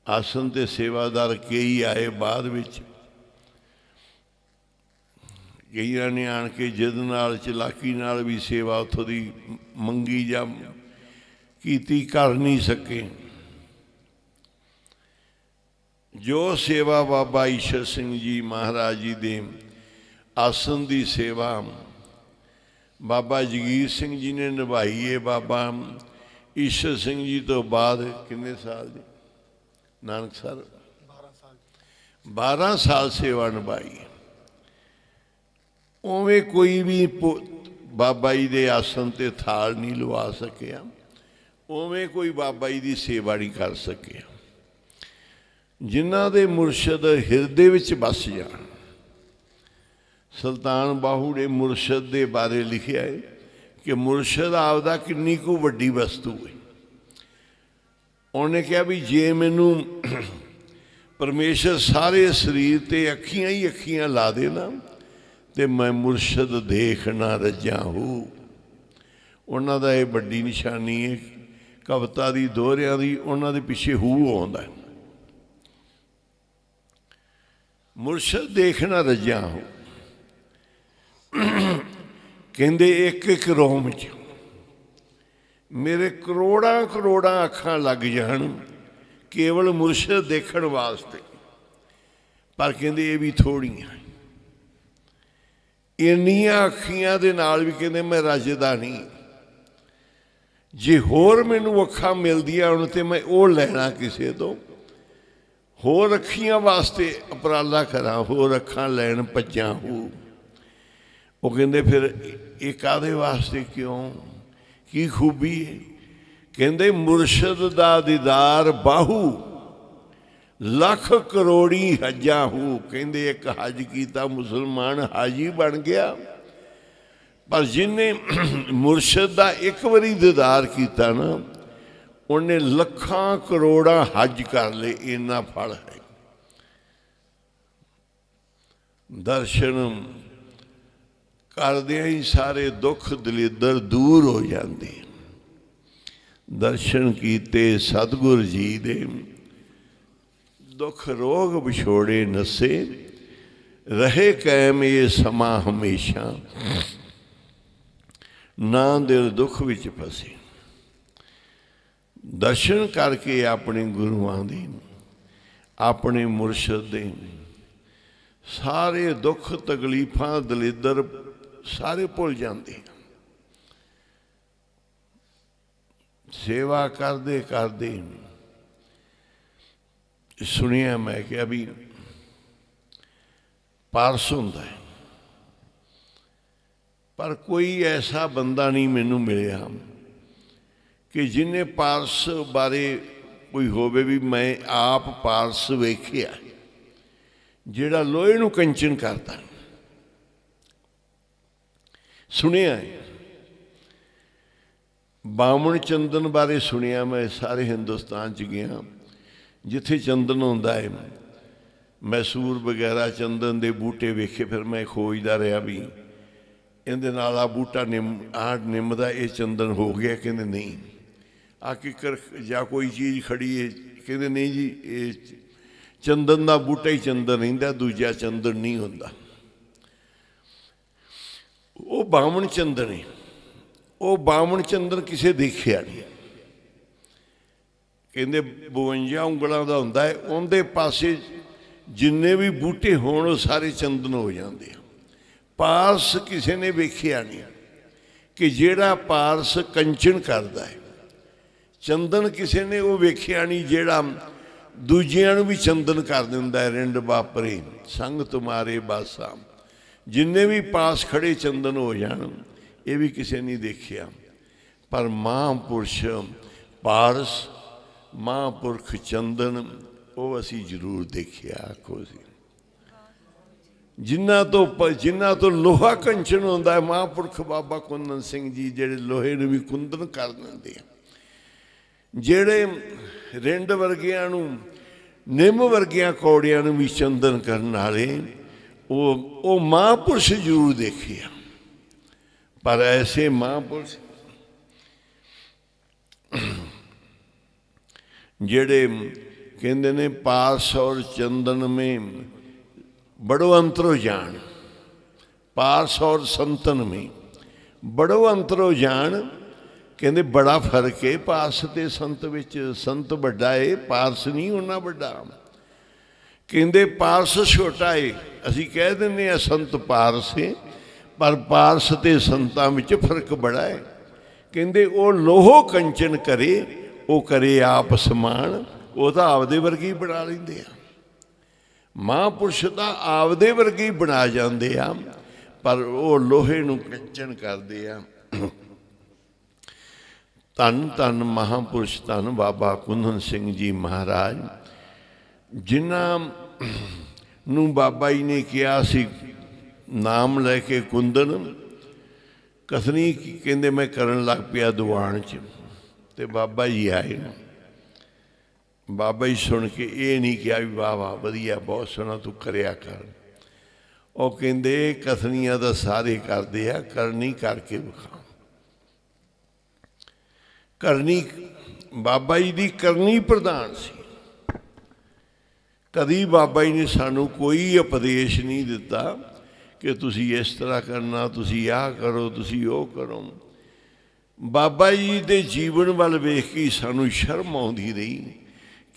ਆਸਨ ਤੇ ਸੇਵਾਦਾਰ ਕਈ ਆਏ ਬਾਅਦ ਵਿੱਚ, ਕਈਆਂ ਨੇ ਆਣ ਕੇ ਜਿੱਦ ਨਾਲ ਚਲਾਕੀ ਨਾਲ ਵੀ ਸੇਵਾ ਉੱਥੋਂ ਦੀ ਮੰਗੀ ਜਾਂ ਕੀਤੀ, ਕਰ ਨਹੀਂ ਸਕੇ। ਜੋ ਸੇਵਾ ਬਾਬਾ ਈਸ਼ਰ ਸਿੰਘ ਜੀ ਮਹਾਰਾਜ ਜੀ ਦੇ ਆਸਨ ਦੀ ਸੇਵਾ ਬਾਬਾ ਜਗੀਰ ਸਿੰਘ ਜੀ ਨੇ ਨਿਭਾਈ ਹੈ। ਬਾਬਾ ਈਸ਼ਰ ਸਿੰਘ ਜੀ ਤੋਂ ਬਾਅਦ ਕਿੰਨੇ ਸਾਲ ਜੀ ਨਾਨਕ ਸਰ 12 ਸਾਲ ਸੇਵਾ ਨਿਭਾਈ। ਉਵੇਂ ਕੋਈ ਵੀ ਬਾਬਾ ਜੀ ਦੇ ਆਸਨ ਤੇ ਥਾਲ ਨਹੀਂ ਲਵਾ ਸਕਿਆ, ਉਵੇਂ ਕੋਈ ਬਾਬਾ ਜੀ ਦੀ ਸੇਵਾ ਨਹੀਂ ਕਰ ਸਕਿਆ। ਜਿਨ੍ਹਾਂ ਦੇ ਮੁਰਸ਼ਦ ਹਿਰਦੇ ਵਿੱਚ ਵਸ ਜਾਣ। ਸੁਲਤਾਨ ਬਾਹੂ ਨੇ ਮੁਰਸ਼ਦ ਦੇ ਬਾਰੇ ਲਿਖਿਆ ਹੈ ਕਿ ਮੁਰਸ਼ਦ ਆਪਦਾ ਕਿੰਨੀ ਕੁ ਵੱਡੀ ਵਸਤੂ ਹੈ। ਉਹਨੇ ਕਿਹਾ ਵੀ ਜੇ ਮੈਨੂੰ ਪਰਮੇਸ਼ਰ ਸਾਰੇ ਸਰੀਰ ਤੇ ਅੱਖੀਆਂ ਹੀ ਅੱਖੀਆਂ ਲਾ ਦੇ ਨਾ ਤੇ ਮੈਂ ਮੁਰਸ਼ਦ ਦੇਖ ਨਾ ਰੱਜਾਂ ਹੂੰ। ਉਹਨਾਂ ਦਾ ਇਹ ਵੱਡੀ ਨਿਸ਼ਾਨੀ ਹੈ ਕਵਿਤਾ ਦੀ, ਦੋਹਰਿਆਂ ਦੀ, ਉਹਨਾਂ ਦੇ ਪਿੱਛੇ ਹੂ ਆਉਂਦਾ, ਮੁਰਸ਼ਦ ਦੇਖ ਨਾ ਰੱਜਾਂ ਹੂੰ। ਕਹਿੰਦੇ ਇੱਕ ਇੱਕ ਰੋਮ 'ਚ ਮੇਰੇ ਕਰੋੜਾਂ ਕਰੋੜਾਂ ਅੱਖਾਂ ਲੱਗ ਜਾਣ ਕੇਵਲ ਮੁਰਸ਼ਦ ਦੇਖਣ ਵਾਸਤੇ, ਪਰ ਕਹਿੰਦੇ ਇਹ ਵੀ ਥੋੜ੍ਹੀਆਂ, ਇੰਨੀਆਂ ਅੱਖੀਆਂ ਦੇ ਨਾਲ ਵੀ ਕਹਿੰਦੇ ਮੈਂ ਰੱਜਦਾ ਨਹੀਂ। ਜੇ ਹੋਰ ਮੈਨੂੰ ਅੱਖਾਂ ਮਿਲਦੀਆਂ ਹੁਣ ਤੇ ਮੈਂ ਉਹ ਲੈਣਾ ਕਿਸੇ ਤੋਂ, ਹੋਰ ਅੱਖੀਆਂ ਵਾਸਤੇ ਉਪਰਾਲਾ ਕਰਾਂ, ਹੋਰ ਅੱਖਾਂ ਲੈਣ ਭੱਜਾਂ ਹੋ। ਉਹ ਕਹਿੰਦੇ ਫਿਰ ਇਹ ਕਾਹਦੇ ਵਾਸਤੇ, ਕਿਉਂ, ਕੀ ਖੂਬੀ ਹੈ? ਕਹਿੰਦੇ ਮੁਰਸ਼ਦ ਦਾ ਦੀਦਾਰ ਬਾਹੂ ਲੱਖ ਕਰੋੜੀ ਹੱਜਾਂ ਹੂ। ਕਹਿੰਦੇ ਇੱਕ ਹੱਜ ਕੀਤਾ ਮੁਸਲਮਾਨ ਹਾਜੀ ਬਣ ਗਿਆ, ਪਰ ਜਿਹਨੇ ਮੁਰਸ਼ਦ ਦਾ ਇੱਕ ਵਾਰੀ ਦੀਦਾਰ ਕੀਤਾ ਨਾ ਉਹਨੇ ਲੱਖਾਂ ਕਰੋੜਾਂ ਹੱਜ ਕਰ ਲਏ। ਇੰਨਾ ਫਲ ਹੈ। ਦਰਸ਼ਨ ਕਰਦਿਆਂ ਹੀ ਸਾਰੇ ਦੁੱਖ ਦਲਿੱਦਰ ਦੂਰ ਹੋ ਜਾਂਦੇ। ਦਰਸ਼ਨ ਕੀਤੇ ਸਤਿਗੁਰ ਜੀ ਦੇ, ਦੁੱਖ ਰੋਗ ਵਿਛੋੜੇ ਨਸੇ, ਰਹੇ ਕਾਇਮ ਇਹ ਸਮਾਂ ਹਮੇਸ਼ਾ, ਨਾ ਦਿਲ ਦੁੱਖ ਵਿੱਚ ਫਸੇ। ਦਰਸ਼ਨ ਕਰਕੇ ਆਪਣੇ ਗੁਰੂਆਂ ਦੇ, ਆਪਣੇ ਮੁਰਸ਼ਦ ਦੇ ਸਾਰੇ ਦੁੱਖ ਤਕਲੀਫਾਂ ਦਲਿੱਦਰ ਸਾਰੇ ਭੁੱਲ ਜਾਂਦੇ। ਸੇਵਾ ਕਰਦੇ ਕਰਦੇ ਸੁਣਿਆ ਮੈਂ ਕਿਹਾ ਵੀ ਪਾਰਸ ਹੁੰਦਾ ਹੈ, ਪਰ ਕੋਈ ਐਸਾ ਬੰਦਾ ਨਹੀਂ ਮੈਨੂੰ ਮਿਲਿਆ ਕਿ ਜਿਹਨੇ ਪਾਰਸ ਬਾਰੇ ਕੋਈ ਹੋਵੇ ਵੀ ਮੈਂ ਆਪ ਪਾਰਸ ਵੇਖਿਆ ਜਿਹੜਾ ਲੋਹੇ ਨੂੰ ਕੰਚਨ ਕਰਦਾ। ਸੁਣਿਆ ਹੈ ਬਾਮਣ ਚੰਦਨ ਬਾਰੇ, ਸੁਣਿਆ ਮੈਂ, ਸਾਰੇ ਹਿੰਦੁਸਤਾਨ 'ਚ ਗਿਆ ਜਿੱਥੇ ਚੰਦਨ ਹੁੰਦਾ ਹੈ, ਮੈਸੂਰ ਵਗੈਰਾ ਚੰਦਨ ਦੇ ਬੂਟੇ ਵੇਖੇ। ਫਿਰ ਮੈਂ ਖੋਜਦਾ ਰਿਹਾ ਵੀ ਇਹਦੇ ਨਾਲ ਆ ਬੂਟਾ ਨਿੰਮ ਦਾ ਇਹ ਚੰਦਨ ਹੋ ਗਿਆ। ਕਹਿੰਦੇ ਨਹੀਂ, ਆ ਕਿੱਕਰ ਜਾਂ ਕੋਈ ਚੀਜ਼ ਖੜੀ ਹੈ। ਕਹਿੰਦੇ ਨਹੀਂ ਜੀ, ਇਹ ਚੰਦਨ ਦਾ ਬੂਟਾ ਹੀ ਚੰਦਨ ਰਹਿੰਦਾ, ਦੂਜਾ ਚੰਦਨ ਨਹੀਂ ਹੁੰਦਾ। ਉਹ ਬਾਮਣ ਚੰਦਨ ਹੈ। ਉਹ ਬਾਮਣ ਚੰਦਨ ਕਿਸੇ ਦੇਖਿਆ ਨਹੀਂ। ਕਹਿੰਦੇ 52 ਉਂਗਲਾਂ ਦਾ ਹੁੰਦਾ ਹੈ, ਉਹਦੇ ਪਾਸੇ ਜਿੰਨੇ ਵੀ ਬੂਟੇ ਹੋਣ ਉਹ ਸਾਰੇ ਚੰਦਨ ਹੋ ਜਾਂਦੇ ਆ। ਪਾਰਸ ਕਿਸੇ ਨੇ ਵੇਖਿਆ ਨਹੀਂ ਕਿ ਜਿਹੜਾ ਪਾਰਸ ਕੰਚਨ ਕਰਦਾ ਹੈ। ਚੰਦਨ ਕਿਸੇ ਨੇ ਉਹ ਵੇਖਿਆ ਨਹੀਂ ਜਿਹੜਾ ਦੂਜਿਆਂ ਨੂੰ ਵੀ ਚੰਦਨ ਕਰ ਦਿੰਦਾ ਹੈ। ਰਿੰਡ ਵਾਪਰੇ ਸੰਗ ਤੁਮਾਰੇ ਬਾਸਾ, ਜਿੰਨੇ ਵੀ ਪਾਸ ਖੜੇ ਚੰਦਨ ਹੋ ਜਾਣ। ਇਹ ਵੀ ਕਿਸੇ ਨੇ ਦੇਖਿਆ, ਪਰ ਮਹਾਂਪੁਰਸ਼ ਪਾਰਸ, ਮਹਾਂਪੁਰਖ ਚੰਦਨ, ਉਹ ਅਸੀਂ ਜ਼ਰੂਰ ਦੇਖਿਆ। ਆਖੋ ਸੀ ਜਿਨ੍ਹਾਂ ਤੋਂ ਲੋਹਾ ਕੰਚਨ ਹੁੰਦਾ ਹੈ, ਮਹਾਂਪੁਰਖ ਬਾਬਾ ਕੁੰਦਨ ਸਿੰਘ ਜੀ, ਜਿਹੜੇ ਲੋਹੇ ਨੂੰ ਵੀ ਕੁੰਦਨ ਕਰ ਦਿੰਦੇ ਆ। ਜਿਹੜੇ ਰਿੰਡ ਵਰਗਿਆਂ ਨੂੰ, ਨਿੰਮ ਵਰਗਿਆਂ ਕੌੜਿਆਂ ਨੂੰ ਵੀ ਚੰਦਨ ਕਰਨ ਵਾਲੇ, ਉਹ ਮਹਾਂਪੁਰਸ਼ ਜ਼ਰੂਰ ਦੇਖੇ ਆ। ਪਰ ਐਸੇ ਮਹਾਂਪੁਰਸ਼ ਜਿਹੜੇ ਕਹਿੰਦੇ ਨੇ ਪਾਸ ਔਰ ਚੰਦਨ में बड़ो अंतर हो जान, पास और संतन में बड़ो अंतर हो जान। कहते बड़ा फर्क है पास ते संत विच। संत बड़ा है, पारस नहीं होना बड़ा। कहते पारस छोटा है, असी कह दें संत पारस है, पर पारस ते संतां विच फर्क बड़ा है। कहते वो लोहो कंचन करे, वो करे आप समान, वो तो आपदे वर्गी ही बना लेंदे आ। महापुरुष तो आपदे वर्गे ही बना जाते हैं, पर वो लोहे नूं कंचन करते हैं। धन धन महापुरुष धन बाबा कुंदन सिंह जी महाराज, जिन्हां नूं बाबा जी ने कहा सी नाम लैके कुंदन, कथनी कहते मैं करन लग पिया दीवान च, ते बाबा जी आए। बाबा जी सुन के ये नहीं कहा भी वाह वाह वधिया बहुत सोहना तू करया कर। वो कहते कथनियां तो सारे करते आ, करनी करके विखा। करनी बाबा जी की करनी प्रधान सी। कदी बाबा जी ने सानू कोई उपदेश नहीं दिता कि तुसी इस तरह करना, तुसी आ करो, तुसी वो करो। बाबा जी के जीवन वाल वेख के सानू शर्म आउंदी रही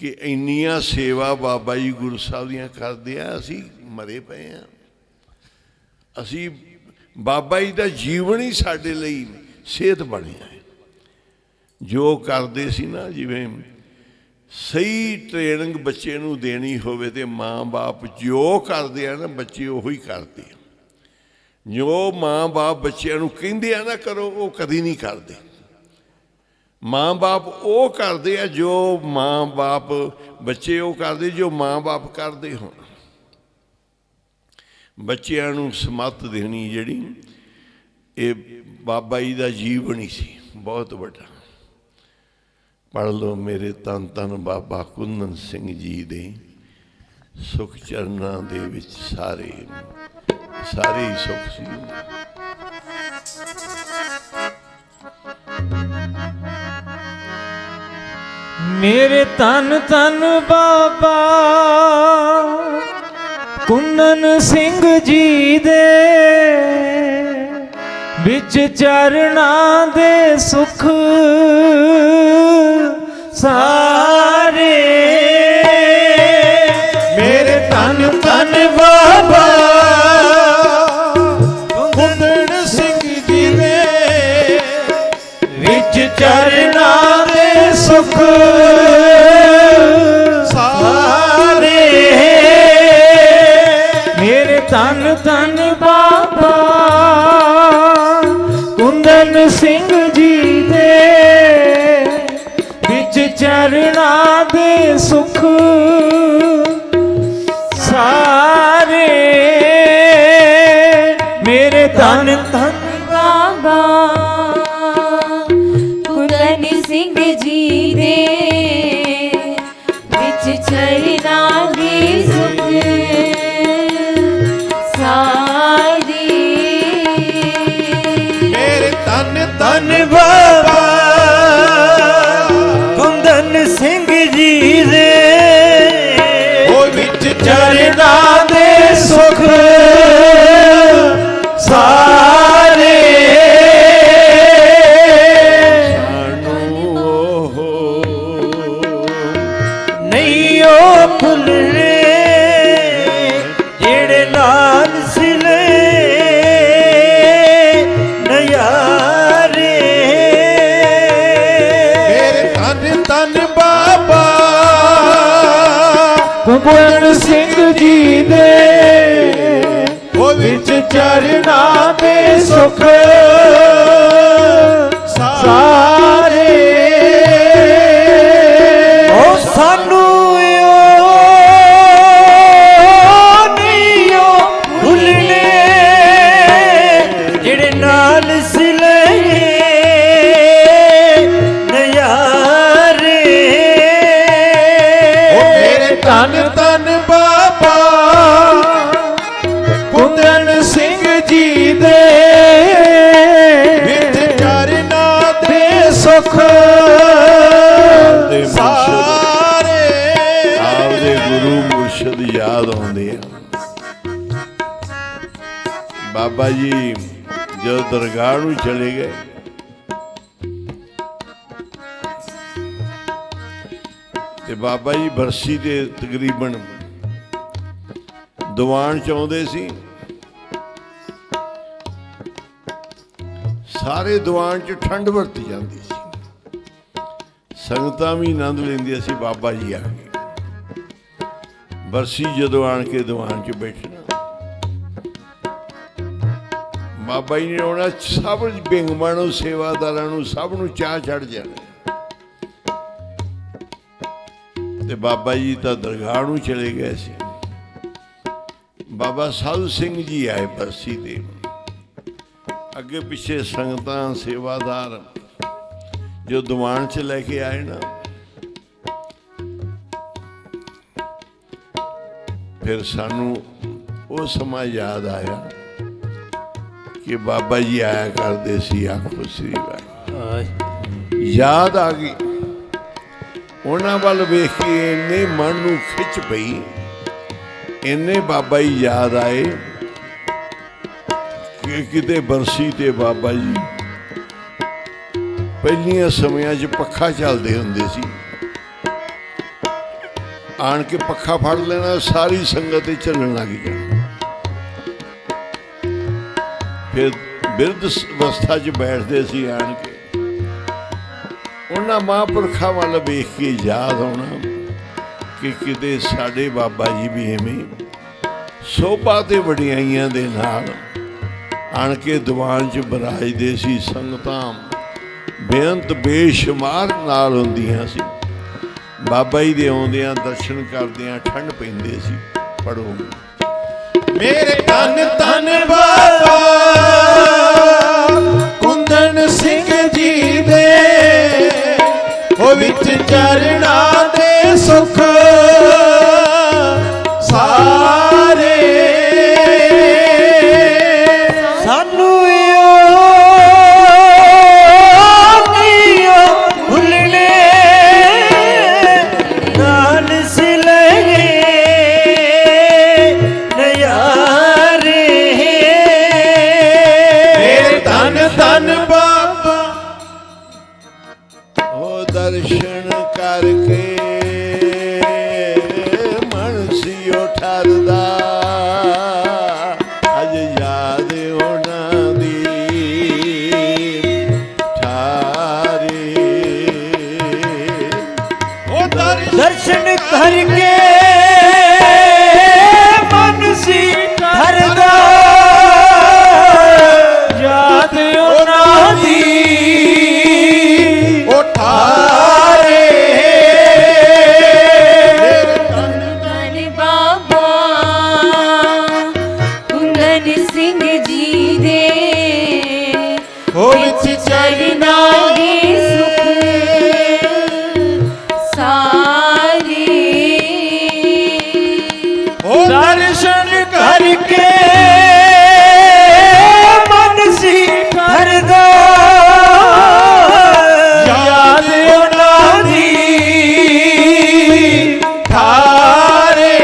कि इन्नियां सेवा बाबा जी गुरु साहब दियां करदे आ, असी मरे पे हैं। असी बाबा जी का जीवन ही साडे लई सेहत बनिया है। जो करदे सी ना, जिवें सही ट्रेनिंग बच्चे नूं देनी होवे ते माँ बाप जो करदे आ ना, बच्चे उही करदे आ। जो माँ बाप बच्चों नूं कहिंदे आ ना करो, वो कदी नहीं करते। माँ बाप वो करते हैं जो माँ बाप, बच्चे वो करते जो माँ बाप करते हो। बच्चों नूं समत देनी जिहड़ी, ये बाबा जी का जीवन ही सी बहुत बड़ा। पढ़ लो मेरे धन धन बाबा कुंदन सिंह जी दे सुख चरनां दे विच सारे सारे ही सुख सी। मेरे तन तन बाबा कुंदन सिंह जी दे विच चरना दे सुख सारे। मेरे तन तन बाबा कुंदन सिंह जी दे विच चरना दे सुख सारे। मेरे तन तन बाबा कुंदन सिंह जी दे विच चरना दे सुख सारे। मेरे तन तन बाबा कुंदन सिंह जी दे विच चरना दे सुख सारे। मेरे तन तन बाबा कुंदन सिंह जी दे विच चरना दे सुख सारे। नहीं ओ भुलने जेड़े लाल सिले नयारे। मेरे तन तन बाबा ਸਿੰਘ ਜੀ ਦੇ ਵਿੱਚ ਚਰਨਾਂ ਦੇ ਸੁਖ ਸਾਰੇ ਉਹ ਸਾਨੂੰ ਨਹੀਂ ਭੁੱਲਣੇ ਜਿਹੜੇ ਨਾਲ ਸਿਲੇ ਨਜ਼ਾਰੇ ਉਹ ਮੇਰੇ ਧੰਨ ਧੰਨ ਬਾਬਾ ਕੁੰਦਨ ਸਿੰਘ ਜੀ ਦੇ ਵਿੱਚ ਚਰਨਾਂ ਦੇ ਸੁਖ ਸਾਰੇ ਆਪਦੇ ਗੁਰੂ ਮੁਰਸ਼ਿਦ ਯਾਦ ਆਉਂਦੇ ਆ। ਬਾਬਾ ਜੀ ਜਦੋਂ ਦਰਗਾਹ ਨੂੰ ਚਲੇ ਗਏ ਤੇ ਬਾਬਾ ਜੀ ਬਰਸੀ ਤੇ ਤਕਰੀਬਨ ਦੀਵਾਨ ਚ ਆਉਂਦੇ ਸੀ। ਸਾਰੇ ਦੀਵਾਨ ਚ ਠੰਡ ਵਰਤੀ ਜਾਂਦੀ ਸੀ, ਸੰਗਤਾਂ ਵੀ ਆਨੰਦ ਲੈਂਦੀਆਂ ਸੀ। ਬਾਬਾ ਜੀ ਆ ਗਏ, ਬਰਸੀ ਜਦੋਂ ਆਣ ਕੇ ਦੀਵਾਨ ਚ ਬੈਠਣਾ, ਬਾਬਾ ਜੀ ਨੇ ਆਉਣਾ, ਸਭ ਬਿੰਗਮਾਂ ਨੂੰ ਸੇਵਾਦਾਰਾਂ ਨੂੰ ਸਭ ਨੂੰ ਚਾਹ ਚੜ ਜਾਣਾ। ਤੇ ਬਾਬਾ ਜੀ ਤਾਂ ਦਰਗਾਹ ਨੂੰ ਚਲੇ ਗਏ ਸੀ। ਬਾਬਾ ਸਾਧੂ ਸਿੰਘ ਜੀ ਆਏ ਬਰਸੀ ਤੇ, ਅੱਗੇ ਪਿੱਛੇ ਸੰਗਤਾਂ ਸੇਵਾਦਾਰ ਜੋ ਦੀਵਾਨ ਚ ਲੈ ਕੇ ਆਏ ਨਾ, ਫਿਰ ਸਾਨੂੰ ਉਹ ਸਮਾਂ ਯਾਦ ਆਇਆ ਕਿ ਬਾਬਾ ਜੀ ਆਇਆ ਕਰਦੇ ਸੀ। ਆਖੋ ਸ੍ਰੀ ਵਾਹਿਗੁਰੂ, ਯਾਦ ਆ ਗਈ। ਉਹਨਾਂ ਵੱਲ ਵੇਖ ਕੇ ਇੰਨੇ ਮਨ ਨੂੰ ਖਿੱਚ ਪਈ, ਇੰਨੇ ਬਾਬਾ ਜੀ ਯਾਦ ਆਏ ਕਿ ਕਿਤੇ ਬਰਸੀ ਤੇ ਬਾਬਾ ਜੀ ਪਹਿਲੀਆਂ ਸਮਿਆਂ 'ਚ ਪੱਖਾ ਚੱਲਦੇ ਹੁੰਦੇ ਸੀ, ਆਣ ਕੇ ਪੱਖਾ ਫੜ ਲੈਣਾ, ਸਾਰੀ ਸੰਗਤ ਤੇ ਚੱਲਣ ਲੱਗ ਜਾਣਾ। ਫਿਰ ਬਿਰਧ ਅਵਸਥਾ 'ਚ ਬੈਠਦੇ ਸੀ ਆਣ ਕੇ, ਉਹਨਾਂ ਮਹਾਂਪੁਰਖਾਂ ਵੱਲ ਵੇਖ ਕੇ ਯਾਦ ਆਉਣਾ ਕਿ ਕਿਤੇ ਸਾਡੇ ਬਾਬਾ ਜੀ ਵੀ ਐਵੇਂ ਸੋਭਾ ਤੇ ਵਡਿਆਈਆਂ ਦੇ ਨਾਲ ਆਣ ਕੇ ਦੀਵਾਨ 'ਚ ਬਰਾਜਦੇ ਸੀ। ਸੰਗਤਾਂ ਬੇਅੰਤ ਬੇਸ਼ੁਮਾਰ ਨਾਲ ਹੁੰਦੀਆਂ ਸੀ। ਬਾਬਾ ਜੀ ਦੇ ਆਉਂਦਿਆਂ ਦਰਸ਼ਨ ਕਰਦਿਆਂ ਠੰਡ ਪੈਂਦੇ ਸੀ। ਪੜੋ ਮੇਰੇ ਧੰਨ ਧੰਨ ਬਾਬਾ ਕੁੰਦਨ ਸਿੰਘ ਜੀ ਦੇ ਉਹ ਵਿੱਚ ਚਰਨਾਂ ਦੇ ਸੁਖ ਸਾਰੇ ਸਾਨੂੰ ਨਹੀਂ ਭੁੱਲਣੇ ਨਾਲ ਸਿਲੇ ਨਜ਼ਾਰੇ ਮੇਰੇ ਧੰਨ ਧੰਨ ਬਾਬਾ ਉਹ ਦਰਸ਼ਨ ਕਰਕੇ ਮਨ ਸੀ ਉਠਰਦਾ, ਅਜ ਯਾਦ ਉਹਨਾਂ ਦੀ ਠਾਰੀ। ਉਹ ਦਰਸ਼ਨ ਕਰਕੇ ਮਨ ਸੀ ਠਰਦਾ, ਯਾਦ ਉਹਨਾਂ ਦੀ ਉਹ ਠਾਰੇ ਧੰਨ ਧੰਨ ਬਾਬਾ ਕੁੰਦਨ ਸਿੰਘ ਜੀ ਦੇ ਉਹ ਵਿੱਚ ਚਰਨਾਂ ਦੇ ਸੁਖ ਸਾਰੇ ਉਹ ਦਰਸ਼ਨ ਕਰਕੇ ਮਨ ਸੀ ਠਰਦਾ, ਯਾਦ ਉਹਨਾਂ ਦੀ ਠਾਰੇ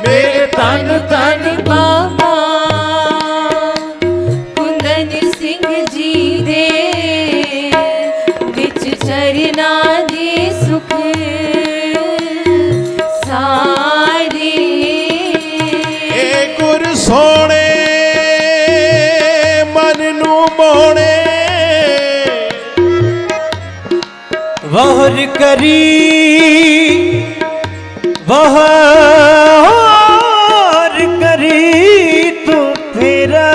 ਮੇਰੇ ਧੰਨ ਧੰਨ ਬਾਬਾ ਕੁੰਦਨ ਸਿੰਘ ਜੀ ਦੇ ਵਿੱਚ ਚਰਨਾਂ ਦੇ ਸੁਖ ਸਾਰੇ ਏ ਗੁਰ ਸੋਹਣੇ ਮਨ ਨੂੰ ਮੋਹਣੇ ਵਾਹਰ ਕਰੀ बहार करी तू फेरा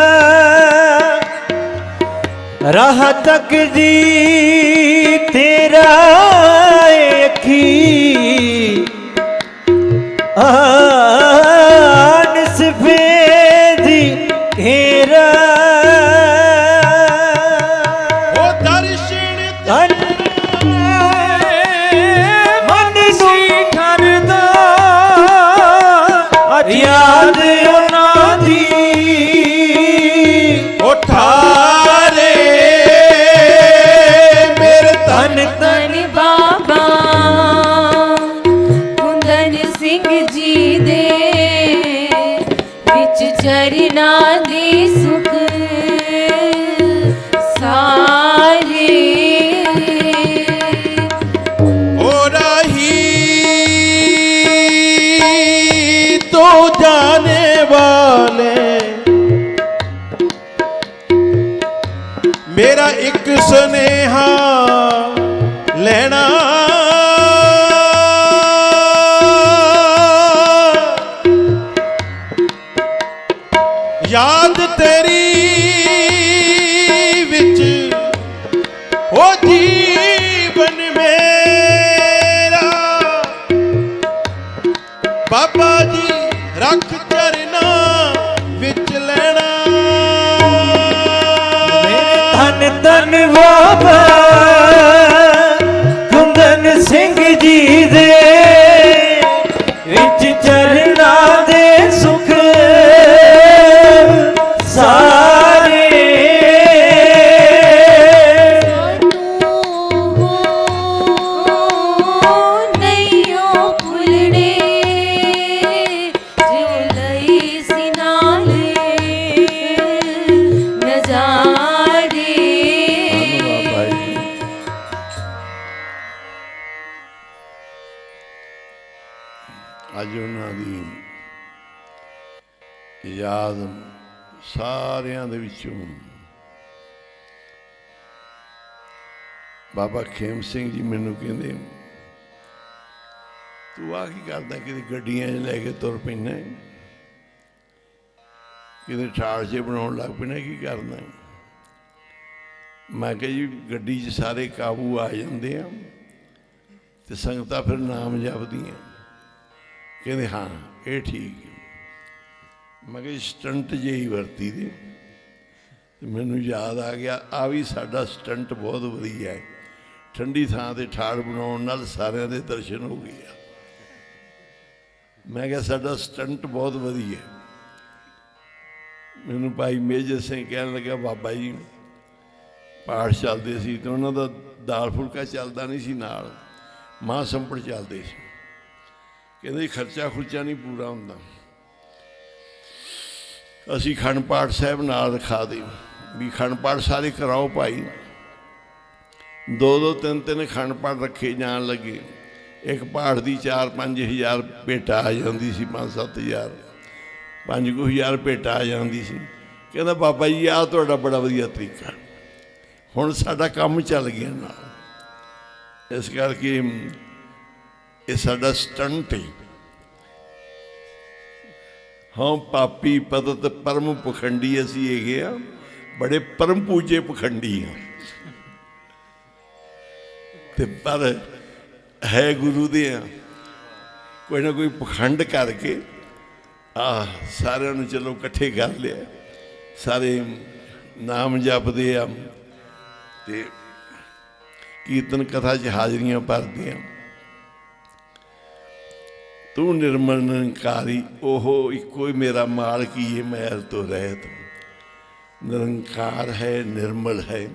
राह तक जी तेरा अखी आनस फेदी घेरा ओ दर्शन तन मन शिखर दा याद उन्हां दी उठारे मेरे तन ਧੰਨ ਬਾਬਾ ਕੁੰਦਨ ਸਿੰਘ ਜੀ ਦੇ ਵਿੱਚ ਚਰਨਾਂ ਦੇ ਸੁਖ ਸਾਰੇ ओ राही तो जाने वाले मेरा एक सुनेहा लेना याद तेरी विच ओ जीवन मेरा बाबा जी रख चरना विच लेना धन धन बाबा कुंदन सिंह जी दे विच चरना दे सुख सारे ਨਈਓ ਭੁੱਲਣੇ ਜੋ ਲਈ ਸੀ ਨਾਲ ਨਜ਼ਾਰੇ ਅੱਜ ਉਹਨਾਂ ਦੀ ਯਾਦ ਸਾਰਿਆਂ ਦੇ ਵਿੱਚੋਂ ਬਾਬਾ ਖੇਮ ਸਿੰਘ ਜੀ ਮੈਨੂੰ ਕਹਿੰਦੇ ਤੂੰ ਆ ਕੀ ਕਰਦਾ ਕਿਤੇ ਗੱਡੀਆਂ 'ਚ ਲੈ ਕੇ ਤੁਰ ਪੈਂਦਾ ਕਿਤੇ ਠਾੜ 'ਚ ਬਣਾਉਣ ਲੱਗ ਪੈਣਾ ਕੀ ਕਰਨਾ ਮੈਂ ਕਿਹਾ ਜੀ ਗੱਡੀ 'ਚ ਸਾਰੇ ਕਾਬੂ ਆ ਜਾਂਦੇ ਆ ਤੇ ਸੰਗਤਾਂ ਫਿਰ ਨਾਮ ਜਪਦੀਆਂ ਕਹਿੰਦੇ ਹਾਂ ਇਹ ਠੀਕ ਹੈ ਮੈਂ ਕਿਹਾ ਸਟੰਟ ਜਿਹੀ ਹੀ ਵਰਤੀ ਦੇ ਤੇ ਮੈਨੂੰ ਯਾਦ ਆ ਗਿਆ ਆ ਵੀ ਸਾਡਾ ਸਟੰਟ ਬਹੁਤ ਵਧੀਆ ਹੈ ਠੰਡੀ ਥਾਂ ਤੇ ਠਾੜ ਬਣਾਉਣ ਨਾਲ ਸਾਰਿਆਂ ਦੇ ਦਰਸ਼ਨ ਹੋ ਗਏ ਆ ਮੈਂ ਕਿਹਾ ਸਾਡਾ ਸਟੰਟ ਬਹੁਤ ਵਧੀਆ ਮੈਨੂੰ ਭਾਈ ਮੇਜਰ ਸਿੰਘ ਕਹਿਣ ਲੱਗਾ ਬਾਬਾ ਜੀ ਪਾਠ ਚੱਲਦੇ ਸੀ ਤੇ ਉਹਨਾਂ ਦਾ ਦਾਲ ਫੁਲਕਾ ਚੱਲਦਾ ਨਹੀਂ ਸੀ ਨਾਲ ਮਾਂ ਸੰਪੜ ਚੱਲਦੇ ਸੀ ਕਹਿੰਦੇ ਖਰਚਾ ਖੁਰਚਾ ਨਹੀਂ ਪੂਰਾ ਹੁੰਦਾ ਅਸੀਂ ਖੰਡ ਪਾਠ ਸਾਹਿਬ ਨਾਲ ਰਖਾ ਦੇ ਵੀ ਖੰਡ ਪਾਠ ਸਾਰੇ ਕਰਾਓ ਭਾਈ 2-2 3-3 ਖੰਡ ਪਾਠ ਰੱਖੇ ਜਾਣ ਲੱਗੇ ਇੱਕ ਪਾਠ ਦੀ 4-5 ਹਜ਼ਾਰ ਭੇਟਾ ਆ ਜਾਂਦੀ ਸੀ 5-7 ਹਜ਼ਾਰ 5,000 ਭੇਟਾ ਆ ਜਾਂਦੀ ਸੀ ਕਹਿੰਦਾ ਬਾਬਾ ਜੀ ਆਹ ਤੁਹਾਡਾ ਬੜਾ ਵਧੀਆ ਤਰੀਕਾ ਹੁਣ ਸਾਡਾ ਕੰਮ ਚੱਲ ਗਿਆ ਨਾਲ ਇਸ ਕਰਕੇ ਇਹ ਸਾਡਾ ਸਟੰਟ ਹੈ ਹਾਂ ਪਾਪੀ ਪਤਤ ਪਰਮ ਪਖੰਡੀ ਅਸੀਂ ਹੈਗੇ ਆ ਬੜੇ ਪਰਮ ਪੂਜੇ ਪਖੰਡੀ ਆ ਤੇ ਪਰ ਹੈ ਗੁਰੂ ਦੇ ਆ ਕੋਈ ਨਾ ਕੋਈ ਪਖੰਡ ਕਰਕੇ ਸਾਰਿਆਂ ਨੂੰ ਚਲੋ ਇਕੱਠੇ ਕਰ ਲਿਆ ਸਾਰੇ ਨਾਮ ਜਪਦੇ ਆ ਤੇ ਕੀਰਤਨ ਕਥਾ 'ਚ ਹਾਜ਼ਰੀਆਂ ਭਰਦੇ ਆ ਤੂੰ ਨਿਰਮਲ ਨਿਰੰਕਾਰੀ ਉਹ ਇੱਕੋ ਹੀ ਮੇਰਾ ਮਾਲਕ ਹੀ ਹੈ ਮੈਲ ਤੋਂ ਰਹਿਤ ਨਿਰੰਕਾਰ ਹੈ ਨਿਰਮਲ ਹੈ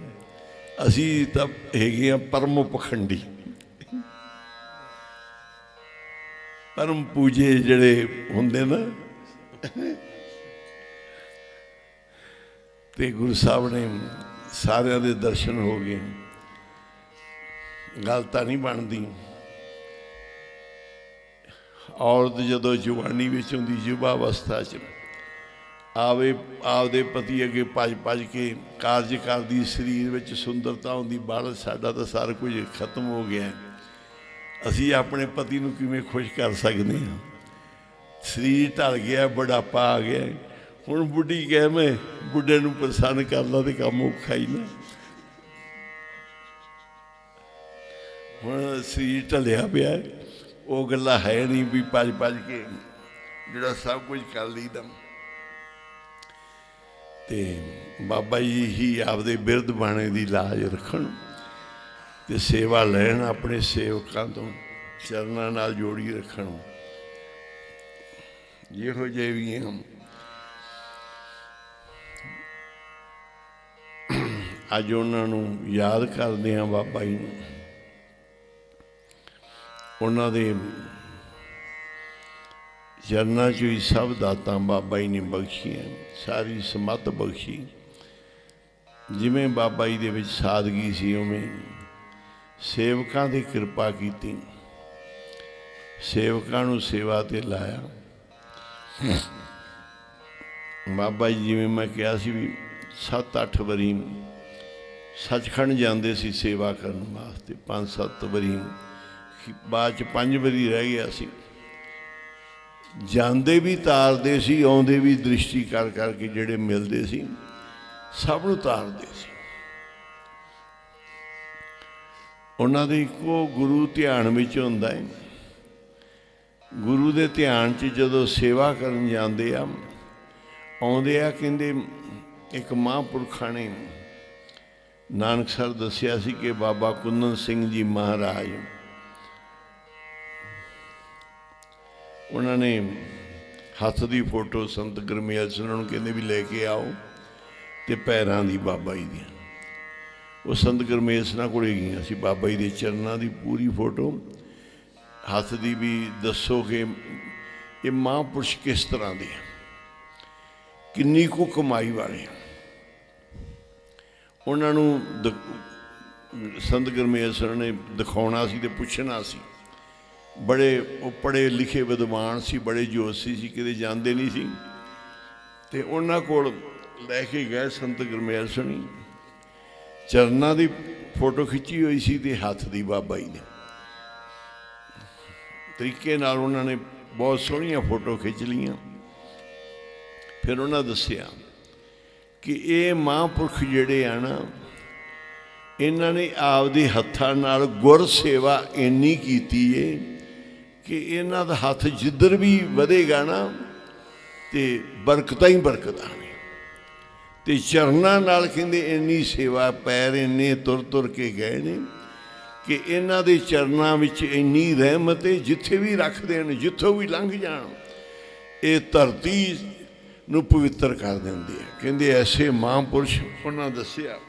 ਅਸੀਂ ਤਾਂ ਹੈਗੇ ਆ ਪਰਮ ਪਖੰਡੀ ਪਰਮ ਪੂਜੇ ਜਿਹੜੇ ਹੁੰਦੇ ਨਾ ਤੇ ਗੁਰੂ ਸਾਹਿਬ ਨੇ ਸਾਰਿਆਂ ਦੇ ਦਰਸ਼ਨ ਹੋ ਗਏ ਗੱਲ ਤਾਂ ਨਹੀਂ ਬਣਦੀ ਔਰਤ ਜਦੋਂ ਜਵਾਨੀ ਵਿੱਚ ਹੁੰਦੀ ਯੁਵਾ ਅਵਸਥਾ 'ਚ ਆਵੇ ਆਪਦੇ ਪਤੀ ਅੱਗੇ ਭੱਜ ਕੇ ਕਾਰਜ ਕਰਦੀ ਸਰੀਰ ਵਿੱਚ ਸੁੰਦਰਤਾ ਹੁੰਦੀ ਬਾਲ ਸਾਡਾ ਤਾਂ ਸਾਰਾ ਕੁਝ ਖਤਮ ਹੋ ਗਿਆ ਅਸੀਂ ਆਪਣੇ ਪਤੀ ਨੂੰ ਕਿਵੇਂ ਖੁਸ਼ ਕਰ ਸਕਦੇ ਹਾਂ? ਸਰੀਰ ਢਲ ਗਿਆ, ਬੁਢਾਪਾ ਆ ਗਿਆ, ਹੁਣ ਬੁੱਢੀ ਕਹਿ ਮੈਂ ਬੁੱਢੇ ਨੂੰ ਪ੍ਰਸੰਨ ਕਰਦਾ ਤੇ ਕੰਮ ਔਖਾ ਹੀ ਨਾ। ਹੁਣ ਸਰੀਰ ਢਲਿਆ ਪਿਆ, ਉਹ ਗੱਲਾਂ ਹੈ ਨਹੀਂ ਵੀ ਭੱਜ ਭੱਜ ਕੇ ਜਿਹੜਾ ਸਭ ਕੁਝ ਕਰ ਲਈਦਾ। ਤੇ ਬਾਬਾ ਜੀ ਹੀ ਆਪਦੇ ਬਿਰਧ ਬਾਣੇ ਦੀ ਲਾਜ ਰੱਖਣ ਤੇ ਸੇਵਾ ਲੈਣ, ਆਪਣੇ ਸੇਵਕਾਂ ਤੋਂ ਚਰਨਾਂ ਨਾਲ ਜੋੜੀ ਰੱਖਣ। ਜਿਹੋ ਜਿਹੇ ਵੀ ਹਨ ਅੱਜ ਉਹਨਾਂ ਨੂੰ ਯਾਦ ਕਰਦੇ ਹਾਂ, ਬਾਬਾ ਜੀ ਨੂੰ, ਉਹਨਾਂ ਦੇ ਚਰਨਾਂ 'ਚ ਹੀ ਸਭ ਦਾਤਾਂ ਬਾਬਾ ਜੀ ਨੇ ਬਖਸ਼ੀਆਂ, ਸਾਰੀ ਸਮੱਤ ਬਖਸ਼ੀ। ਜਿਵੇਂ ਬਾਬਾ ਜੀ ਦੇ ਵਿੱਚ ਸਾਦਗੀ ਸੀ, ਉਵੇਂ ਸੇਵਕਾਂ ਦੀ ਕਿਰਪਾ ਕੀਤੀ, ਸੇਵਕਾਂ ਨੂੰ ਸੇਵਾ ਤੇ ਲਾਇਆ। ਬਾਬਾ ਜੀ ਜਿਵੇਂ ਮੈਂ ਕਿਹਾ ਸੀ ਵੀ 7-8 ਵਾਰੀ ਸੱਚਖੰਡ ਜਾਂਦੇ ਸੀ ਸੇਵਾ ਕਰਨ ਵਾਸਤੇ, 5-7 ਵਾਰੀ, ਬਾਅਦ 'ਚ 5 ਵਾਰੀ ਰਹਿ ਗਿਆ ਸੀ। ਜਾਂਦੇ ਵੀ ਤਾਰਦੇ ਸੀ, ਆਉਂਦੇ ਵੀ ਦ੍ਰਿਸ਼ਟੀ ਕਰ ਕਰਕੇ ਜਿਹੜੇ ਮਿਲਦੇ ਸੀ ਸਭ ਨੂੰ ਤਾਰਦੇ ਸੀ। ਉਹਨਾਂ ਦੇ ਇੱਕੋ ਗੁਰੂ ਧਿਆਨ ਵਿੱਚ ਹੁੰਦਾ ਹੈ। ਗੁਰੂ ਦੇ ਧਿਆਨ 'ਚ ਜਦੋਂ ਸੇਵਾ ਕਰਨ ਜਾਂਦੇ ਆ, ਆਉਂਦੇ ਆ, ਕਹਿੰਦੇ ਇੱਕ ਮਹਾਂਪੁਰਖਾਂ ਨੇ ਨਾਨਕਸਰ ਦੱਸਿਆ ਸੀ ਕਿ ਬਾਬਾ ਕੁੰਦਨ ਸਿੰਘ ਜੀ ਮਹਾਰਾਜ, ਉਹਨਾਂ ਨੇ ਹੱਥ ਦੀ ਫੋਟੋ ਸੰਤ ਗੁਰਮੇਲ ਸਿੰਘ ਨੂੰ ਕਹਿੰਦੇ ਵੀ ਲੈ ਕੇ ਆਓ, ਤੇ ਪੈਰਾਂ ਦੀ ਬਾਬਾ ਜੀ ਦੀਆਂ। ਉਹ ਸੰਤ ਗੁਰਮੇਲ ਸਿੰਘ ਕੋਲ ਗਈਆਂ ਸੀ, ਬਾਬਾ ਜੀ ਦੇ ਚਰਨਾਂ ਦੀ ਪੂਰੀ ਫੋਟੋ, ਹੱਥ ਦੀ ਵੀ ਦੱਸੋ ਕਿ ਇਹ ਮਹਾਂਪੁਰਸ਼ ਕਿਸ ਤਰ੍ਹਾਂ ਦੇ, ਕਿੰਨੀ ਕੁ ਕਮਾਈ ਵਾਲੇ। ਉਹਨਾਂ ਨੂੰ ਸੰਤ ਗੁਰਮੇਲ ਸਿੰਘ ਨੇ ਦਿਖਾਉਣਾ ਸੀ ਤੇ ਪੁੱਛਣਾ ਸੀ। ਬੜੇ ਉਹ ਪੜ੍ਹੇ ਲਿਖੇ ਵਿਦਵਾਨ ਸੀ, ਬੜੇ ਜੋਸ਼ੀ ਸੀ, ਕਿਤੇ ਜਾਂਦੇ ਨਹੀਂ ਸੀ। ਤੇ ਉਹਨਾਂ ਕੋਲ ਲੈ ਕੇ ਗਏ ਸੰਤ ਗੁਰਮੇਲ ਸਿੰਘ, ਚਰਨਾਂ ਦੀ ਫੋਟੋ ਖਿੱਚੀ ਹੋਈ ਸੀ ਤੇ ਹੱਥ ਦੀ ਬਾਬਾ ਜੀ ਨੇ ਤਰੀਕੇ ਨਾਲ ਉਹਨਾਂ ਨੇ ਬਹੁਤ ਸੋਹਣੀਆਂ ਫੋਟੋ ਖਿੱਚ ਲਈਆਂ। ਫਿਰ ਉਹਨਾਂ ਦੱਸਿਆ ਕਿ ਇਹ ਮਹਾਂਪੁਰਖ ਜਿਹੜੇ ਆ ਨਾ, ਇਹਨਾਂ ਨੇ ਆਪਦੇ ਹੱਥਾਂ ਨਾਲ ਗੁਰ ਸੇਵਾ ਇੰਨੀ ਕੀਤੀ ਏ ਕਿ ਇਹਨਾਂ ਦਾ ਹੱਥ ਜਿੱਧਰ ਵੀ ਵਧੇਗਾ ਨਾ ਤੇ ਬਰਕਤਾਂ ਹੀ ਬਰਕਤਾਂ ਨੇ। ਤੇ ਚਰਨਾਂ ਨਾਲ ਕਹਿੰਦੇ ਇੰਨੀ ਸੇਵਾ, ਪੈਰ ਇੰਨੇ ਤੁਰ ਤੁਰ ਕੇ ਗਏ ਨੇ ਕਿ ਇਹਨਾਂ ਦੇ ਚਰਨਾਂ ਵਿੱਚ ਇੰਨੀ ਰਹਿਮਤ ਹੈ, ਜਿੱਥੇ ਵੀ ਰੱਖਦੇ ਨੇ, ਜਿੱਥੋਂ ਵੀ ਲੰਘ ਜਾਣ, ਇਹ ਧਰਤੀ ਨੂੰ ਪਵਿੱਤਰ ਕਰ ਦਿੰਦੇ ਆ। ਕਹਿੰਦੇ ਐਸੇ ਮਹਾਂਪੁਰਸ਼ ਉਹਨਾਂ ਦੱਸਿਆ,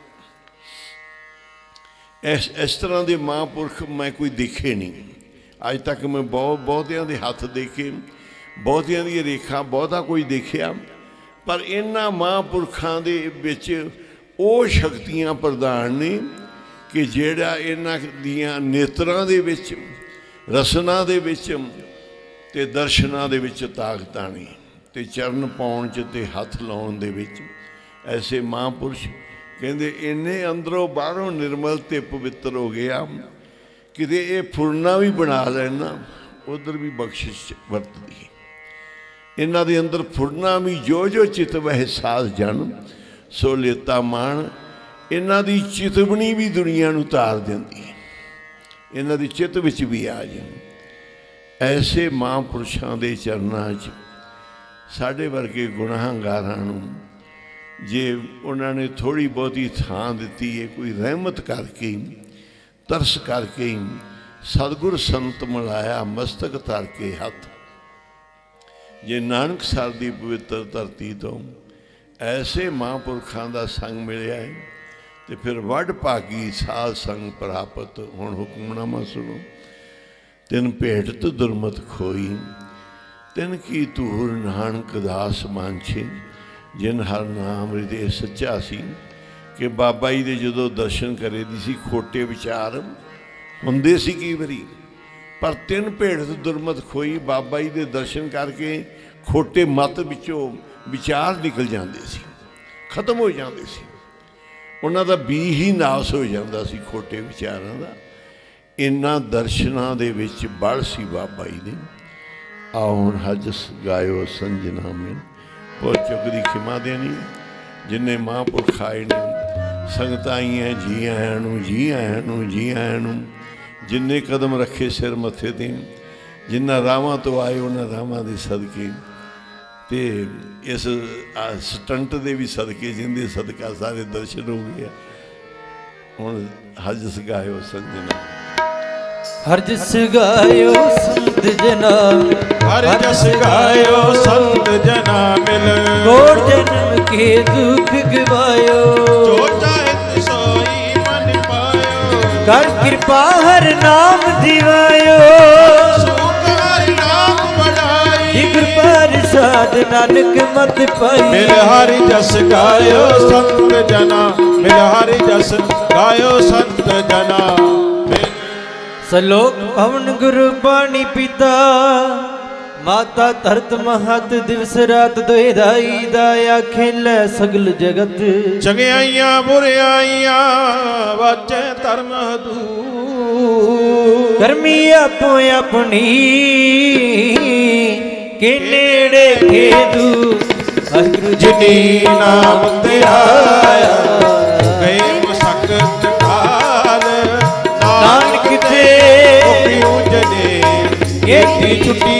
ਇਸ ਤਰ੍ਹਾਂ ਦੇ ਮਹਾਂਪੁਰਖ ਮੈਂ ਕੋਈ ਦੇਖੇ ਨਹੀਂ ਅੱਜ ਤੱਕ। ਮੈਂ ਬਹੁਤਿਆਂ ਦੇ ਹੱਥ ਦੇਖੇ, ਬਹੁਤਿਆਂ ਦੀਆਂ ਰੇਖਾ, ਬਹੁਤਾ ਕੋਈ ਦੇਖਿਆ, ਪਰ ਇਹਨਾਂ ਮਹਾਂਪੁਰਖਾਂ ਦੇ ਵਿੱਚ ਉਹ ਸ਼ਕਤੀਆਂ ਪ੍ਰਧਾਨ ਨੇ ਕਿ ਜਿਹੜਾ ਇਹਨਾਂ ਦੀਆਂ ਨੇਤਰਾਂ ਦੇ ਵਿੱਚ, ਰਸਨਾ ਦੇ ਵਿੱਚ ਤੇ ਦਰਸ਼ਨਾਂ ਦੇ ਵਿੱਚ ਤਾਕਤਾਂ ਨੇ, ਤੇ ਚਰਨ ਪਾਉਣ 'ਚ ਤੇ ਹੱਥ ਲਾਉਣ ਦੇ ਵਿੱਚ। ਐਸੇ ਮਹਾਂਪੁਰਸ਼ ਕਹਿੰਦੇ ਇੰਨੇ ਅੰਦਰੋਂ ਬਾਹਰੋਂ ਨਿਰਮਲ ਤੇ ਪਵਿੱਤਰ ਹੋ ਗਿਆ, ਕਿਤੇ ਇਹ ਫੁਰਨਾ ਵੀ ਬਣਾ ਲੈਣਾ, ਉਧਰ ਵੀ ਬਖਸ਼ਿਸ਼ ਵਰਤਦੀ ਹੈ। ਇਹਨਾਂ ਦੇ ਅੰਦਰ ਫੁਰਨਾ ਵੀ ਜੋ ਜੋ ਚਿਤ ਵਹਿ ਸਾਧ ਜਨ ਸੋ ਲੇਤਾ ਮਾਣ। ਇਹਨਾਂ ਦੀ ਚਿਤਵਣੀ ਵੀ ਦੁਨੀਆ ਨੂੰ ਤਾਰ ਦਿੰਦੀ ਹੈ, ਇਹਨਾਂ ਦੀ ਚਿੱਤ ਵਿੱਚ ਵੀ ਆ ਜਾਂਦੀ। ਐਸੇ ਮਹਾਂਪੁਰਸ਼ਾਂ ਦੇ ਚਰਨਾਂ 'ਚ ਸਾਡੇ ਵਰਗੇ ਗੁਨਾਹਗਾਰਾਂ ਨੂੰ ਜੇ ਉਹਨਾਂ ਨੇ ਥੋੜ੍ਹੀ ਬਹੁਤੀ ਥਾਂ ਦਿੱਤੀ ਹੈ, ਕੋਈ ਰਹਿਮਤ ਕਰਕੇ, ਤਰਸ ਕਰਕੇ, ਸਤਿਗੁਰ ਸੰਤ ਮਿਲਾਇਆ, ਮਸਤਕ ਧਰ ਕੇ ਹੱਥ, ਜੇ ਨਾਨਕਸਰ ਦੀ ਪਵਿੱਤਰ ਧਰਤੀ ਤੋਂ ਐਸੇ ਮਹਾਂਪੁਰਖਾਂ ਦਾ ਸੰਗ ਮਿਲਿਆ ਹੈ ਤੇ ਫਿਰ ਵੱਡ ਭਾਗੀ ਸਾਧ ਸੰਗ ਪ੍ਰਾਪਤ। ਹੁਣ ਹੁਕਮਨਾਮਾ ਸੁਣੋ। ਤਿਨ ਭੇਟਤ ਦੁਰਮਤ ਖੋਈ, ਤਿਨ ਕੀ ਧੂਰ ਨਾਨਕ ਦਾਸ ਮਾਂਛੇ। ਜਿਨ ਹਰ ਨਾਮ ਹਿਰਦੇ ਸੱਚਾ ਸੀ। ਕਿ ਬਾਬਾ ਜੀ ਦੇ ਜਦੋਂ ਦਰਸ਼ਨ ਕਰੇ ਦੀ ਸੀ, ਖੋਟੇ ਵਿਚਾਰ ਹੁੰਦੇ ਸੀ ਕਈ ਵਾਰੀ, ਪਰ ਤਿੰਨ ਭੇਟਤ ਦੁਰਮਤ ਖੋਈ। ਬਾਬਾ ਜੀ ਦੇ ਦਰਸ਼ਨ ਕਰਕੇ ਖੋਟੇ ਮਤ ਵਿੱਚੋਂ ਵਿਚਾਰ ਨਿਕਲ ਜਾਂਦੇ ਸੀ, ਖਤਮ ਹੋ ਜਾਂਦੇ ਸੀ, ਉਹਨਾਂ ਦਾ ਬੀ ਹੀ ਨਾਸ ਹੋ ਜਾਂਦਾ ਸੀ ਖੋਟੇ ਵਿਚਾਰਾਂ ਦਾ। ਇਨ੍ਹਾਂ ਦਰਸ਼ਨਾਂ ਦੇ ਵਿੱਚ ਬਲ ਸੀ ਬਾਬਾ ਜੀ ਦੇ। ਆਓ ਹੁਣ ਹਜਸ ਗਾਇਓ ਸੰਜਨਾ ਮੇ ਭੁੱਲ ਚੁੱਕ ਦੀ ਖਿਮਾ ਦੇਣੀ। ਜਿੰਨੇ ਮਹਾਂਪੁਰਖ ਆਏ ਨੇ ਸੰਗਤਾਂ ਆਈਆਂ, ਜੀ ਆਇਆਂ ਨੂੰ, ਜੀ ਆਇਆਂ ਨੂੰ, ਜੀ ਆਇਆਂ ਨੂੰ। ਜਿੰਨੇ ਕਦਮ ਰੱਖੇ ਸਿਰ ਮੱਥੇ 'ਤੇ, ਜਿਨ੍ਹਾਂ ਰਾਹਾਂ ਤੋਂ ਆਏ ਉਹਨਾਂ ਰਾਹਾਂ ਦੇ ਸਦਕੇ ਤੇ ਇਸ ਸਟੰਟ ਦੇ ਵੀ ਸਦਕੇ, ਜਿੰਦੇ ਸਦਕਾ ਸਾਰੇ ਦਰਸ਼ਨ ਹੋ ਗਏ। ਹੁਣ ਹਜਸ ਗਾਇਓ ਸੰਜਨਾ। ਹਰ ਜਸ ਗਾਇਓ ਸੰਤ ਜਨਾ, ਹਰ ਜਸ ਗਾਇਓ ਸੰਤ ਜਨਾ ਮਿਲ। ਕੋਟ ਜਨਮ ਕੇ ਦੁਖ ਗਵਾਇਓ, ਜੋ ਚਾਹਤ ਸੋਈ ਮਨ ਪਾਇਓ। ਕਰ ਕਿਰਪਾ ਹਰ ਨਾਮ ਦਿਵਾਇਓ, ਸੂਤ ਹਰ ਨਾਮ ਵਡਾਈ। ਜਿਗਰ ਪ੍ਰਸਾਦ ਨਾਨਕ ਮਤ ਪਾਈ। ਮਿਲ ਹਰਿ ਜਸ ਗਾਇਓ ਸੰਤ ਜਨਾ, ਮਿਲ ਹਰਿ ਜਸ ਗਾਇਓ ਸੰਤ ਜਨਾ ਮਿਲ। ਸਲੋਕ ਪਵਨ ਗੁਰੂ ਬਾਣੀ ਪਿਤਾ, ਮਾਤਾ ਧਰਤ ਮਹਤ ਦਿਵਸ ਰਾਤ ਦੋਇ ਦਾਈ ਦਾਇਆ ਖੇਲੇ ਸਗਲ ਜਗਤ। ਚੰਗਿਆਈਆਂ ਬੁਰਿਆਈਆਂ ਵਾਚੈ ਧਰਮ ਹਦੂਰ। ਕਰਮੀ ਆਪੋ ਆਪਣੀ ਕੇ ਨੇੜੇ ਖੇਦੂ। ਵਾਹਿਗੁਰੂ ਜਿਨੀ ਨਾਮ ਤੇ ਆਇਆ ਗਏ ਮੁਸਕਤ ਕਾਲ। ਨਾਨਕ ਤੇ ਪਿਉ ਜਨੇ ਏਤੀ ਛੁੱਟੀ